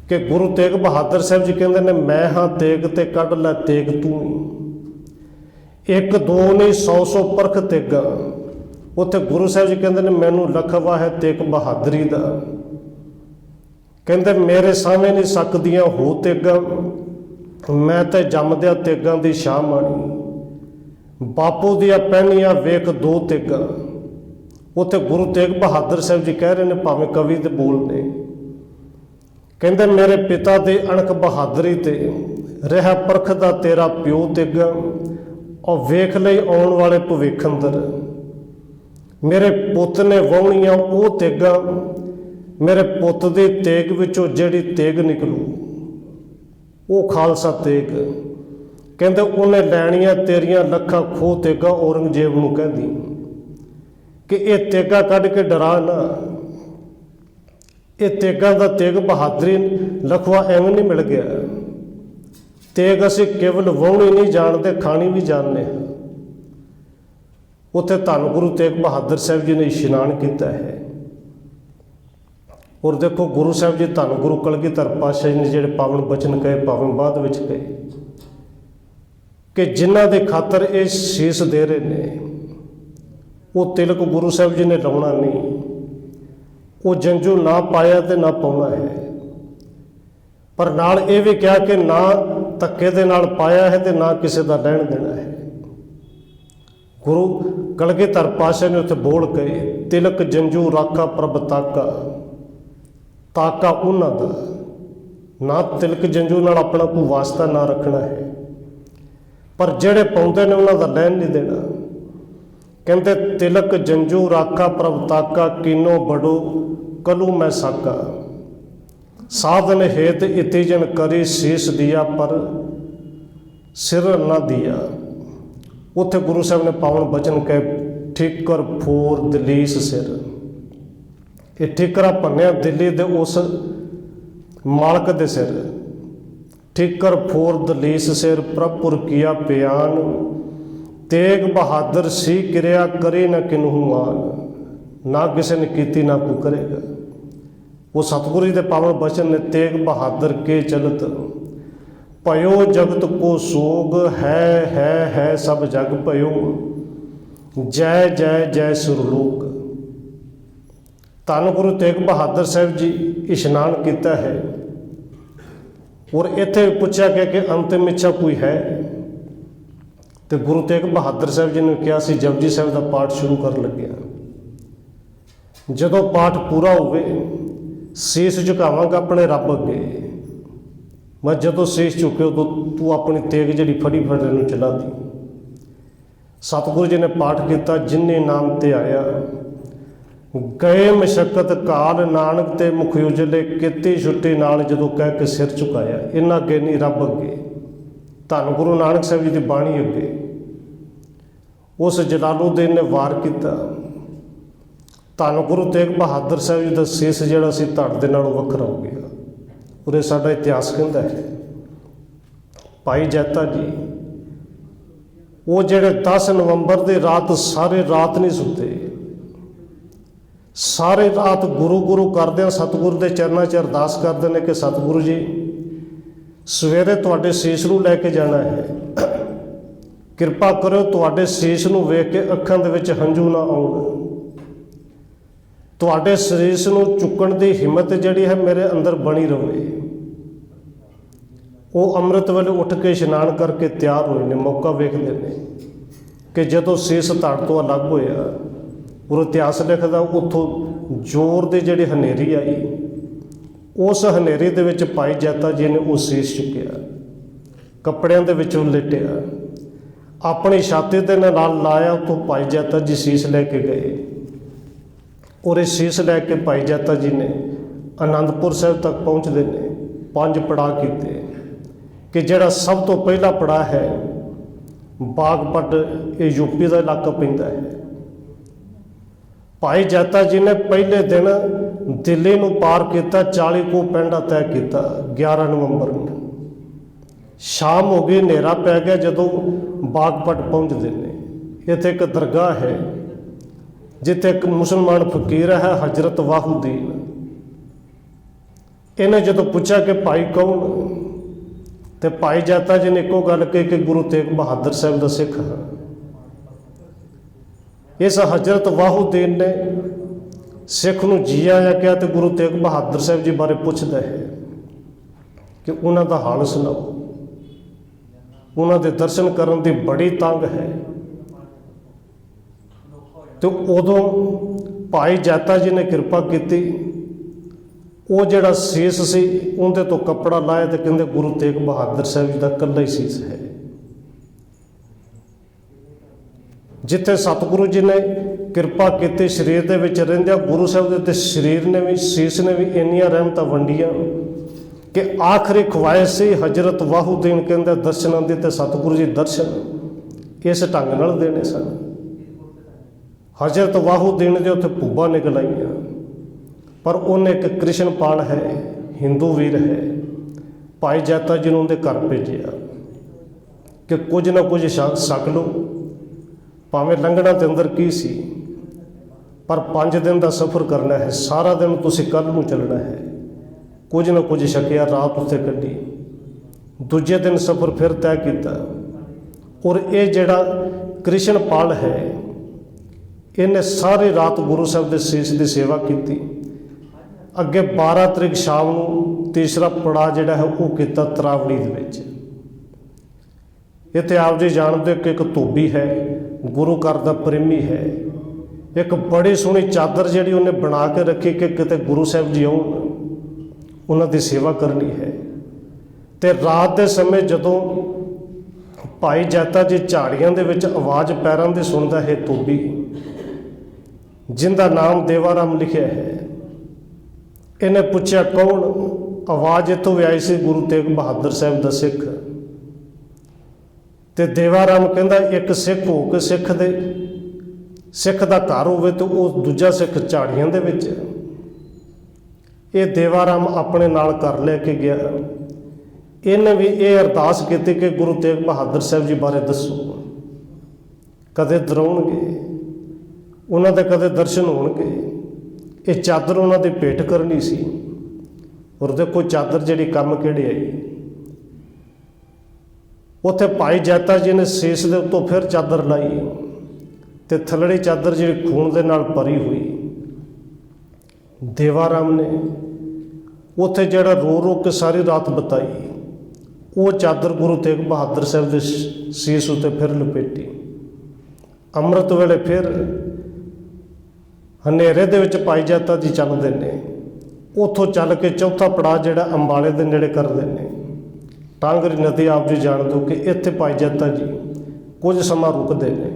कि गुरु तेग बहादुर साहब जी कहते ने मैं हाँ तेग ते कढ़ लै तेग तू ही, एक दो नहीं 100 परख तेगा। उत्थे गुरु साहब जी कहते ने मैनू लखवा है तेग बहादरी दा, कहते मेरे सामने नहीं सकदियां हो तेगा, मैं ते जमदिया तेगां दी शाह माणी, बापू दिया पहनिया वेख 2 तेगा। उत्थे गुरु तेग बहादुर साहब जी कह रहे हैं, भावें कवि दे बोल ने, कहते मेरे पिता दे अणख बहादरी ते रहा परखदा तेरा प्यो तेगा, और वेख लई आउण वाले भविख अंदर, मेरे पुत ने वाहुणियां वो तेगा, मेरे पुत दी तेग विचों जिहड़ी तेग निकलू वो खालसा तेग। कहते उन्हें लैनियां तेरियां लखा खोह तेगा, औरंगजेब नूं कहदी कि ये तेगा कढ़ के डरा ना, ये तेगा दा तेग बहादरी लखवा एवं नहीं मिल गया। तेग असीं केवल वाहुणी नहीं जानते, खानी भी जानते हैं। उत्थे धन गुरु तेग बहादुर साहब जी ने इशनान किया है। और देखो गुरु साहब जी धन गुरु कलगीधर पातशाह जी ने जिहड़े पावन बचन कहे, पावन बाद विच कहे कि जिन्हां दे खातर ये शीस दे रहे ने, वो तिलक गुरु साहब जी ने लाउणा नहीं, वो जंजू ना पाया तो ना पाउणा है। पर नाल ये भी कहा कि ना धक्के दे नाल पाया है तो ना किसी का लैण देना है। गुरु कलगीधर पातशाह ने उत्थे बोल के तिलक जंजू राखा प्रभ ताका, ताका उन्हां दा, ना तिलक जंजू नाल अपना कोई वास्ता ना रखना है, पर जेड़े पाउंदे ने उन्हां दा लैण नहीं देना। कहते तिलक जंजू राखा प्रभ ताका, कीनो बड़ो कलू मैं साका, साधन हेत इति जन करी शीश दिया पर सिर न दिया। उत्थे गुरु साहब ने पावन बचन कहे ठीकर फोर दलीस सिर। ये ठीकरा भन्निया दिल्ली दे उस मालक दे सिर, ठीकर फोर दलीस सिर प्रभुर किया बयान, तेग बहादुर सी क्रिया करी न किन्हू मान, ना किसी ने कीती ना कोई करेगा। वो सतगुरु जी के पावन बचन ने तेग बहादुर के चलत, पयो जगत को सोग है सब जग पयो, जय जय जय सुरलोक। धन गुरु तेग बहादुर साहब जी इशनान किया है और इत्थे पूछा गया कि अंतिम इच्छा कोई है, तो गुरु तेग बहादुर साहब जी ने कहा सी जपजी साहब का पाठ शुरू कर लग्या। जदों पाठ पूरा होवे शीश झुकावांगा अपने रब अगे, मैं जदों शीश झुके उदों तू अपनी तेग जिहड़ी फड़ी फड़े नूं चला दी। सतगुरु जी ने पाठ किया जिन्ने नाम ते आया, गए मशक्कत काल नानक ते मुख उजले, किती छुट्टी नाल जदों कह के सिर झुकाया। इन्हां अगे नहीं रब अगे, धन गुरु नानक साहब जी की बाणी अगे। उस जलालुद्दीन ने वार किया, धन गुरु तेग बहादुर साहब जी का शीश जिहड़ा सी धड़ दे नालों वखरा हो गया। और साडा इतिहास कहता है भाई जैता जी वो जिहड़े 10 नवंबर की रात सारे रात नहीं सुते, सारे रात गुरु गुरु करदे सतगुरु के चरणों च अरदास करते हैं कि सतगुरु जी सवेरे तुहाडे शीश नूं लैके जाना है, किरपा करो तुहाडे शीश नूं वेख के अखां दे विच हंझू ना आउण, तुहाडे शीश नूं चुकण दी हिम्मत जिहड़ी है मेरे अंदर बनी रहे। वो अमृत वेले उठ के इशनान करके तैयार होए ने, मौका वेखदे ने कि जदों शीश धड़ तो अलग होया और इतिहास लिखदा उत्थों जोर दी जिहड़ी हनेरी आई, उस हनेरी दे विच भाई जैता जी ने वो शीश चुकिया, कपड़ियां दे विचों लिटिया, अपनी छाती दे नाल लाया, उत्थों भाई जैता जी शीश लैके गए। और इस शीश लैके भाई जैता जी ने आनंदपुर साहब तक पहुँचते ने 5 पड़ाव किए कि जिहड़ा सब तो पहला पड़ाव है बागपत, ये यूपी का इलाका पैंदा है। भाई जैता जी ने पहले दिन दिल्ली नूं पार किया, 40 को पिंडा तय किया। 11 नवंबर में शाम हो गई, हनेरा पै गया जदों बागपत पहुँचते हैं। इत्थे एक दरगाह है जिथे एक मुसलमान फकीर है हजरत वाहुद्दीन। इन्हें जदों पूछा कि भाई कौन, तो भाई जैता जी ने एको गल कही कि गुरु तेग बहादुर साहब का सिख है। इस हजरत वाहुद्दीन ने सिख नूं जी आया कहा, तो गुरु तेग बहादुर साहब जी बारे पूछता है कि उन्हां दा हाल सुनाओ। उन्हां दे दर्शन करन दी बड़ी तंग है। तो उदों भाई जैता जी ने किरपा की, वो जिहड़ा शीश सी उहदे तो कपड़ा लाया, तो कहते गुरु तेग बहादुर साहब जी का कल्ला ही शीश है। जिथे सतगुरु जी ने किरपा की शरीर के विच रहिंदियां गुरु साहब के शरीर ने भी शीश ने भी इन्नियां रहमतां वंडियां कि आखिरी ख्वाहिश सी हजरत वाहुद्दीन कहते दर्शनां दी, ते सतगुरु जी दर्शन इस ढंग नाल देने सन। हजरत वाहुद्दीन के उत्थे भुब्बा निकल आईयां, पर उन्हें एक कृष्णपाल है हिंदू वीर है, भाई जैता जी ने उनके घर भेजिया कि कुछ ना कुछ छक लो, भावें लंघना के अंदर की सी, पर 5 दिन का सफ़र करना है, सारा दिन तुसीं कल नूं चलना है। कुछ ना कुछ छकिया, रात उत्थे कड्ढी, दूजे दिन सफ़र फिर तय किया। और ये जिहड़ा कृष्णपाल है ਇਹਨੇ ਸਾਰੀ ਰਾਤ ਗੁਰੂ ਸਾਹਿਬ ਦੇ ਸੀਸ ਦੀ ਸੇਵਾ ਕੀਤੀ। ਅੱਗੇ 12 ਤਰੀਕ ਸ਼ਾਮ ਨੂੰ ਤੀਸਰਾ ਪੜਾਅ ਜਿਹੜਾ ਹੈ ਉਹ ਕੀਤਾ ਤਰਾਵੜੀ ਦੇ ਵਿੱਚ। ਇੱਥੇ ਆਪ ਜੀ ਜਾਣਦੇ ਕਿ ਇੱਕ ਧੋਬੀ ਹੈ, ਗੁਰੂ ਘਰ ਦਾ ਪ੍ਰੇਮੀ ਹੈ। ਇੱਕ ਬੜੀ ਸੋਹਣੀ ਚਾਦਰ ਜਿਹੜੀ ਉਹਨੇ ਬਣਾ ਕੇ ਰੱਖੀ ਕਿ ਕਿਤੇ ਗੁਰੂ ਸਾਹਿਬ ਜੀ ਆਉਣ, ਉਹਨਾਂ ਦੀ ਸੇਵਾ ਕਰਨੀ ਹੈ। ਤੇ ਰਾਤ ਦੇ ਸਮੇਂ ਜਦੋਂ ਭਾਈ ਜੈਤਾ ਜੀ ਝਾੜੀਆਂ ਦੇ ਵਿੱਚ ਆਵਾਜ਼ ਪੈਰਾਂ ਦੀ ਸੁਣਦਾ ਹੈ, ਧੋਬੀ ਜਿੰਦਾ ਨਾਮ ਦੇਵਾ ਰਾਮ ਲਿਖਿਆ ਹੈ, ਇਹਨੇ ਪੁੱਛਿਆ ਕੌਣ? ਆਵਾਜ਼ ਇੱਥੋਂ ਵੀ ਆਈ ਸੀ ਗੁਰੂ ਤੇਗ ਬਹਾਦਰ ਸਾਹਿਬ ਦਾ ਸਿੱਖ। ਤੇ ਦੇਵਾ ਰਾਮ ਕਹਿੰਦਾ ਇੱਕ ਸਿੱਖ ਹੋ ਕੇ ਸਿੱਖ ਦਾ ਘਰ ਹੋਵੇ ਤੇ ਉਹ ਦੂਜਾ ਸਿੱਖ ਝਾੜੀਆਂ ਦੇ ਵਿੱਚ। ਇਹ ਦੇਵਾ ਰਾਮ ਆਪਣੇ ਨਾਲ ਘਰ ਲੈ ਕੇ ਗਿਆ। ਇਹਨੇ ਵੀ ਇਹ ਅਰਦਾਸ ਕੀਤੀ ਕਿ ਗੁਰੂ ਤੇਗ ਬਹਾਦਰ ਸਾਹਿਬ ਜੀ ਬਾਰੇ ਦੱਸੋ, ਕਦੇ ਦਰਾਉਣਗੇ, ਉਹਨਾਂ ਦੇ ਕਦੇ ਦਰਸ਼ਨ ਹੋਣਗੇ। ਇਹ ਚਾਦਰ ਉਹਨਾਂ ਦੀ ਭੇਟ ਕਰਨੀ ਸੀ। ਔਰ ਦੇਖੋ ਚਾਦਰ ਜਿਹੜੀ ਕੰਮ ਕਿਹੜੇ ਆਈ। ਉੱਥੇ ਭਾਈ ਜੈਤਾ ਜੀ ਨੇ ਸੀਸ ਦੇ ਉੱਤੋਂ ਫਿਰ ਚਾਦਰ ਲਾਈ ਤੇ ਥੱਲੜੀ ਚਾਦਰ ਜਿਹੜੀ ਖੂਨ ਦੇ ਨਾਲ ਭਰੀ ਹੋਈ। ਦੇਵਾ ਰਾਮ ਨੇ ਉੱਥੇ ਜਿਹੜਾ ਰੋ ਰੋ ਕੇ ਸਾਰੀ ਰਾਤ ਬਿਤਾਈ, ਉਹ ਚਾਦਰ ਗੁਰੂ ਤੇਗ ਬਹਾਦਰ ਸਾਹਿਬ ਦੇ ਸੀਸ ਉੱਤੇ ਫਿਰ ਲਪੇਟੀ। ਅੰਮ੍ਰਿਤ ਵੇਲੇ ਫਿਰ ਹਨੇਰੇ ਦੇ ਵਿੱਚ ਭਾਈ ਜੈਤਾ ਜੀ ਚੱਲਦੇ ਨੇ। ਉੱਥੋਂ ਚੱਲ ਕੇ ਚੌਥਾ ਪੜਾਅ ਜਿਹੜਾ ਅੰਬਾਲੇ ਦੇ ਨੇੜੇ ਕਰਦੇ ਨੇ। ਟਾਂਗਰੀ ਨਦੀ ਆਪ ਜੀ ਜਾਣਦੇ ਹੋ ਕਿ ਇੱਥੇ ਭਾਈ ਜੈਤਾ ਜੀ ਕੁਝ ਸਮਾਂ ਰੁਕਦੇ ਨੇ।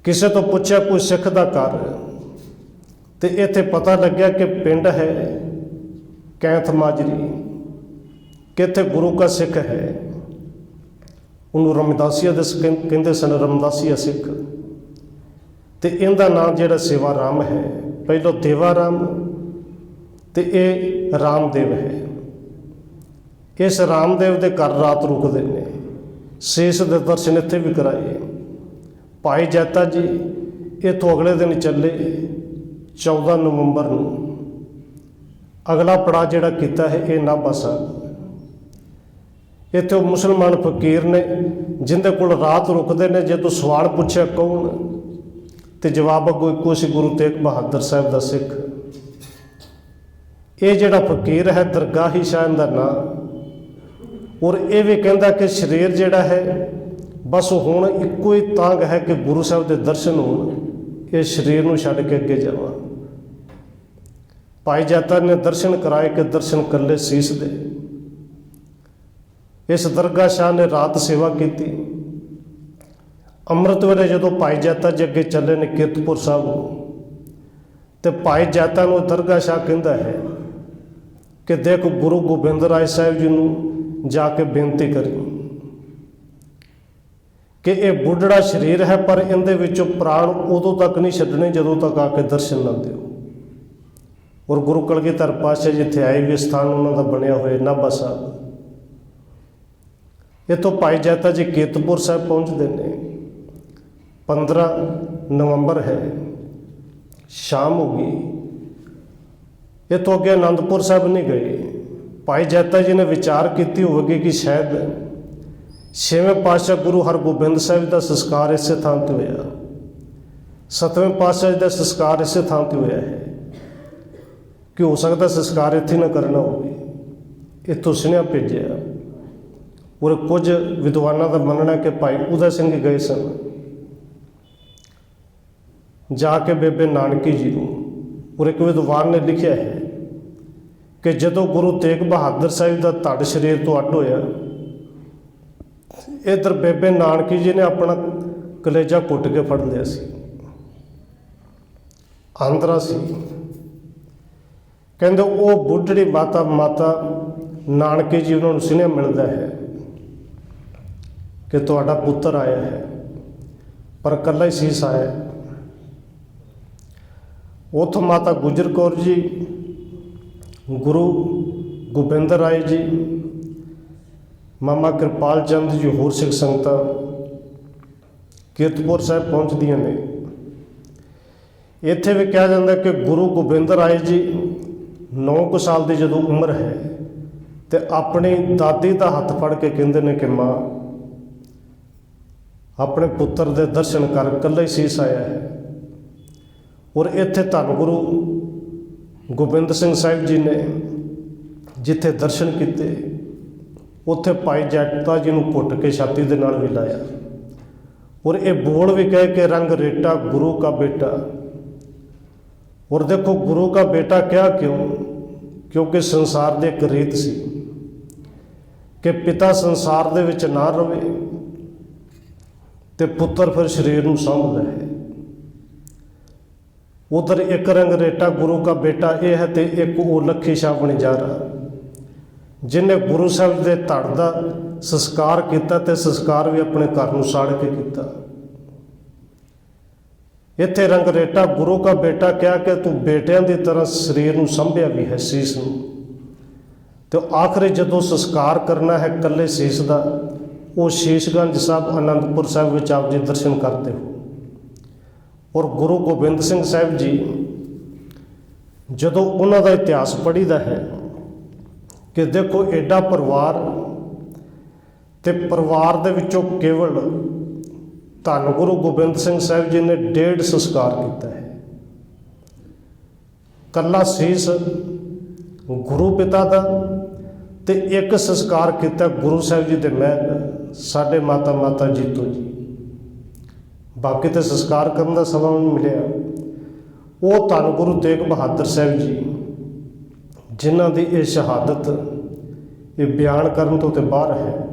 ਕਿਸੇ ਤੋਂ ਪੁੱਛਿਆ ਕੋਈ ਸਿੱਖ ਦਾ ਘਰ, ਤੇ ਇੱਥੇ ਪਤਾ ਲੱਗਿਆ ਕਿ ਪਿੰਡ ਹੈ ਕੈਂਥ ਮਾਜਰੀ, ਕਿ ਇੱਥੇ ਗੁਰੂ ਕਾ ਸਿੱਖ ਹੈ। ਉਹਨੂੰ ਰਮਦਾਸੀਆ ਦੇ ਕਹਿੰਦੇ ਸਨ, ਰਮਦਾਸੀਆ ਸਿੱਖ। ਤੇ ਇਹਦਾ ਨਾਮ ਜਿਹੜਾ ਸੇਵਾ ਰਾਮ ਹੈ, ਪਹਿਲੋਂ ਦੇਵਾ ਰਾਮ ਤੇ ਇਹ ਰਾਮਦੇਵ ਹੈ। ਇਸ ਰਾਮਦੇਵ ਦੇ ਘਰ ਰਾਤ ਰੁਕਦੇ ਨੇ। ਸੀਸ ਦੇ ਦਰਸ਼ਨ ਇੱਥੇ ਵੀ ਕਰਾਏ। ਭਾਈ ਜੈਤਾ ਜੀ ਇੱਥੋਂ ਅਗਲੇ ਦਿਨ ਚੱਲੇ 14 ਨਵੰਬਰ ਨੂੰ। ਅਗਲਾ ਪੜਾਅ ਜਿਹੜਾ ਕੀਤਾ ਹੈ ਇਹ ਨਾਭਾ ਸਾਹਿਬ। ਇੱਥੇ ਉਹ ਮੁਸਲਮਾਨ ਫਕੀਰ ਨੇ ਜਿੰਦੇ ਕੋਲ ਰਾਤ ਰੁਕਦੇ ਨੇ। ਜਦੋਂ ਸਵਾਲ ਪੁੱਛਿਆ ਕੌਣ, ਤੇ ਜਵਾਬ ਅੱਗੋਂ ਇੱਕੋ ਸੀ, ਗੁਰੂ ਤੇਗ ਬਹਾਦਰ ਸਾਹਿਬ ਦਾ ਸਿੱਖ। ਇਹ ਜਿਹੜਾ ਫਕੀਰ ਹੈ ਦਰਗਾਹੀ ਸ਼ਾਹ ਦਾ ਨਾਂ। ਔਰ ਇਹ ਵੀ ਕਹਿੰਦਾ ਕਿ ਸਰੀਰ ਜਿਹੜਾ ਹੈ ਬਸ ਹੁਣ ਇੱਕੋ ਹੀ ਤਾਂਘ ਹੈ ਕਿ ਗੁਰੂ ਸਾਹਿਬ ਦੇ ਦਰਸ਼ਨ ਹੋਣ, ਇਹ ਸਰੀਰ ਨੂੰ ਛੱਡ ਕੇ ਅੱਗੇ ਜਾਵਾਂ। ਭਾਈ ਜੈਤਾ ਨੇ ਦਰਸ਼ਨ ਕਰਾਏ ਕਿ ਦਰਸ਼ਨ ਕਰ ਲਏ ਸੀਸ ਦੇ। ਇਸ ਦਰਗਾਹ ਸ਼ਾਹ ਨੇ ਰਾਤ ਸੇਵਾ ਕੀਤੀ। ਅੰਮ੍ਰਿਤ ਵੇਲੇ ਜਦੋਂ ਭਾਈ ਜੈਤਾ ਜੀ ਅੱਗੇ ਚੱਲੇ ਨੇ ਕੀਰਤਪੁਰ ਸਾਹਿਬ ਨੂੰ, ਤੇ ਭਾਈ ਜੈਤਾ ਨੂੰ ਦਰਗਾਹ ਸ਼ਾਹ ਕਹਿੰਦਾ ਹੈ ਕਿ ਦੇਖ ਗੁਰੂ ਗੋਬਿੰਦ ਰਾਏ ਸਾਹਿਬ ਜੀ ਨੂੰ ਜਾ ਕੇ ਬੇਨਤੀ ਕਰੀ ਕਿ ਇਹ ਬੁੱਢੜਾ ਸਰੀਰ ਹੈ, ਪਰ ਇਹਦੇ ਵਿੱਚੋਂ ਪ੍ਰਾਣ ਉਦੋਂ ਤੱਕ ਨਹੀਂ ਛੱਡਣੇ ਜਦੋਂ ਤੱਕ ਆ ਕੇ ਦਰਸ਼ਨ ਨਾ ਦਿਓ। ਔਰ ਗੁਰੂ ਕਲਗੀਧਰ ਪਾਤਸ਼ਾਹ ਜਿੱਥੇ ਆਏ ਵੀ ਸਥਾਨ ਉਹਨਾਂ ਦਾ ਬਣਿਆ ਹੋਇਆ ਨਾਭਾ ਸਾਹਿਬ। ਇੱਥੋਂ ਭਾਈ ਜੈਤਾ ਜੀ ਕੀਰਤਪੁਰ ਸਾਹਿਬ ਪਹੁੰਚਦੇ ਨੇ। 15 ਨਵੰਬਰ ਹੈ, ਸ਼ਾਮ ਹੋ ਗਈ। ਇੱਥੋਂ ਅੱਗੇ ਅਨੰਦਪੁਰ ਸਾਹਿਬ ਨਹੀਂ ਗਏ। ਭਾਈ ਜੈਤਾ ਜੀ ਨੇ ਵਿਚਾਰ ਕੀਤੀ ਹੋਵੇਗੀ ਕਿ ਸ਼ਾਇਦ 6ਵੇਂ ਪਾਤਸ਼ਾਹ ਗੁਰੂ ਹਰਗੋਬਿੰਦ ਸਾਹਿਬ ਦਾ ਸੰਸਕਾਰ ਇਸੇ ਥਾਂ 'ਤੇ ਹੋਇਆ, 7ਵੇਂ ਪਾਤਸ਼ਾਹ ਜੀ ਦਾ ਸੰਸਕਾਰ ਇਸੇ ਥਾਂ 'ਤੇ ਹੋਇਆ ਹੈ, ਕਿ ਹੋ ਸਕਦਾ ਸੰਸਕਾਰ ਇੱਥੇ ਨਾ ਕਰਨਾ ਹੋਵੇ। ਇੱਥੋਂ ਸੁਨੇਹਾ ਭੇਜਿਆ। ਔਰ ਕੁਝ ਵਿਦਵਾਨਾਂ ਦਾ ਮੰਨਣਾ ਕਿ ਭਾਈ ਉਦੈ ਸਿੰਘ ਗਏ ਸਨ ਜਾ ਕੇ ਬੇਬੇ ਨਾਨਕੀ ਜੀ ਨੂੰ। ਔਰ ਇੱਕ ਵਿਦਵਾਨ ਨੇ ਲਿਖਿਆ ਹੈ ਕਿ ਜਦੋਂ ਗੁਰੂ ਤੇਗ ਬਹਾਦਰ ਸਾਹਿਬ ਦਾ ਧੜ ਸਰੀਰ ਤੋਂ ਅੱਡ ਹੋਇਆ, ਇੱਧਰ ਬੇਬੇ ਨਾਨਕੀ ਜੀ ਨੇ ਆਪਣਾ ਕਲੇਜਾ ਘੁੱਟ ਕੇ ਫੜ ਲਿਆ ਸੀ, ਆਂਦਰਾ ਸੀ। ਕਹਿੰਦੇ ਉਹ ਬੁੱਢੜੀ ਮਾਤਾ ਨਾਨਕੀ ਜੀ ਉਹਨਾਂ ਨੂੰ ਸੁਨੇਹਾ ਮਿਲਦਾ ਹੈ ਕਿ ਤੁਹਾਡਾ ਪੁੱਤਰ ਆਇਆ ਹੈ, ਪਰ ਇਕੱਲਾ ਹੀ ਸੀਸ ਆਇਆ। ਉੱਥੋਂ ਮਾਤਾ ਗੁਜਰ ਕੌਰ ਜੀ, ਗੁਰੂ ਗੋਬਿੰਦ ਰਾਏ ਜੀ, ਮਾਮਾ ਕਿਰਪਾਲ ਚੰਦ ਜੀ, ਹੋਰ ਸਿੱਖ ਸੰਗਤਾਂ ਕੀਰਤਪੁਰ ਸਾਹਿਬ ਪਹੁੰਚਦੀਆਂ ਨੇ। ਇੱਥੇ ਵੀ ਕਿਹਾ ਜਾਂਦਾ ਕਿ ਗੁਰੂ ਗੋਬਿੰਦ ਰਾਏ ਜੀ 9 ਸਾਲ ਦੀ ਜਦੋਂ ਉਮਰ ਹੈ ਤੇ ਆਪਣੀ ਦਾਦੀ ਦਾ ਹੱਥ ਫੜ ਕੇ ਕਹਿੰਦੇ ਨੇ ਕਿ ਮਾਂ ਆਪਣੇ ਪੁੱਤਰ ਦੇ ਦਰਸ਼ਨ ਕਰ ਇਕੱਲਾ ਹੀ ਸੀਸ ਆਇਆ ਹੈ। ਔਰ ਇੱਥੇ ਧੰਨ ਗੁਰੂ ਗੋਬਿੰਦ ਸਿੰਘ ਸਾਹਿਬ ਜੀ ਨੇ ਜਿੱਥੇ ਦਰਸ਼ਨ ਕੀਤੇ ਉੱਥੇ ਭਾਈ ਜੈਤਾ ਜੀ ਨੂੰ ਘੁੱਟ ਕੇ ਛਾਤੀ ਦੇ ਨਾਲ ਮਿਲਾਇਆ। ਔਰ ਇਹ ਬੋਲ ਵੀ ਕਹੇ ਕਿ ਰੰਗ ਰੇਟਾ गुरु का बेटा। और देखो गुरु का बेटा क्या क्यों? क्योंकि संसार ਦੀ ਇੱਕ ਰੀਤ ਸੀ ਕਿ ਪਿਤਾ ਸੰਸਾਰ ਦੇ ਵਿੱਚ ਨਾ ਰਵੇ ਤੇ ਪੁੱਤਰ ਫਿਰ ਸਰੀਰ ਨੂੰ ਸਾਂਭਦਾ ਹੈ। ਉਧਰ ਇੱਕ ਰੰਗ ਰੇਟਾ गुरु का बेटा ਇਹ ਹੈ ਤੇ ਇੱਕ ਉਹ ਲੱਖੀ ਸ਼ਾਹ ਬਣਜਾਰਾ ਜਿਹਨੇ ਗੁਰੂ ਸਾਹਿਬ ਦੇ ਧੜ ਦਾ ਸੰਸਕਾਰ ਕੀਤਾ ਤੇ ਸੰਸਕਾਰ ਵੀ ਆਪਣੇ ਘਰ ਨੂੰ ਸਾੜ ਕੇ ਕੀਤਾ। ਇੱਥੇ ਰੰਗ ਰੇਟਾ ਗੁਰੂ का बेटा ਕਿਹਾ ਕਿ ਤੂੰ ਬੇਟਿਆਂ ਦੀ ਤਰ੍ਹਾਂ ਸਰੀਰ ਨੂੰ ਸੰਭਿਆ ਵੀ ਹੈ, ਸੀਸ ਨੂੰ। ਤੇ ਆਖਰੇ ਜਦੋਂ ਸੰਸਕਾਰ ਕਰਨਾ ਹੈ ਇਕੱਲੇ ਸੀਸ ਦਾ, ਉਹ ਸ਼ੀਸ਼ਗੰਜ ਸਾਹਿਬ ਅਨੰਦਪੁਰ ਸਾਹਿਬ ਵਿੱਚ ਆਪ ਜੀ ਦਰਸ਼ਨ ਕਰਦੇ ਹੋ। ਔਰ ਗੁਰੂ ਗੋਬਿੰਦ ਸਿੰਘ ਸਾਹਿਬ ਜੀ ਜਦੋਂ ਉਹਨਾਂ ਦਾ ਇਤਿਹਾਸ ਪੜ੍ਹੀਦਾ ਹੈ ਕਿ ਦੇਖੋ ਐਡਾ ਪਰਿਵਾਰ ਤੇ ਪਰਿਵਾਰ ਦੇ ਵਿੱਚੋਂ ਕੇਵਲ ਧੰਨ ਗੁਰੂ ਗੋਬਿੰਦ ਸਿੰਘ ਸਾਹਿਬ ਜੀ ਨੇ 1.5 ਸੰਸਕਾਰ ਕੀਤਾ ਹੈ। ਕੱਲਾ ਸੀਸ ਗੁਰੂ ਪਿਤਾ ਦਾ ਤੇ ਇੱਕ ਸੰਸਕਾਰ ਕੀਤਾ ਗੁਰੂ ਸਾਹਿਬ ਜੀ ਦੇ ਮਹਿਲ ਸਾਡੇ ਮਾਤਾ ਜੀਤੋ ਜੀ। ਬਾਕੀ ਤੇ ਸੰਸਕਾਰ ਕਰਨ ਦਾ ਸਮਾਂ ਨਹੀਂ ਮਿਲਿਆ। ਉਹ ਧੰਨ ਗੁਰੂ ਤੇਗ ਬਹਾਦਰ ਸਾਹਿਬ ਜੀ ਜਿਨ੍ਹਾਂ ਦੀ ਇਹ ਸ਼ਹਾਦਤ ਇਹ ਬਿਆਨ ਕਰਨ ਤੋਂ ਤੇ ਬਾਹਰ ਹੈ,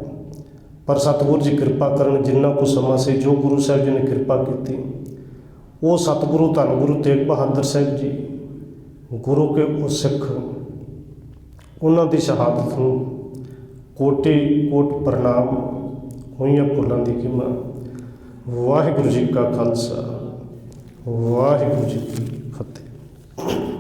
ਪਰ ਸਤਿਗੁਰੂ ਜੀ ਕਿਰਪਾ ਕਰਨ ਜਿੰਨਾ ਕੁ ਸਮਾਂ ਸੀ ਜੋ ਗੁਰੂ ਸਾਹਿਬ ਜੀ ਨੇ ਕਿਰਪਾ ਕੀਤੀ, ਉਹ ਸਤਿਗੁਰੂ ਧੰਨ ਗੁਰੂ ਤੇਗ ਬਹਾਦਰ ਸਾਹਿਬ ਜੀ ਗੁਰੂ ਕੇ ਉਹ ਸਿੱਖ ਉਹਨਾਂ ਦੀ ਸ਼ਹਾਦਤ ਨੂੰ ਕੋਟि ਕੋਟ ਪ੍ਰਣਾਮ ਹੋਈਆਂ ਭੁੱਲਾਂ ਦੀ ਖਿਮਾ। ਵਾਹਿਗੁਰੂ ਜੀ ਕਾ ਖਾਲਸਾ, ਵਾਹਿਗੁਰੂ ਜੀ ਕੀ ਫਤਿਹ।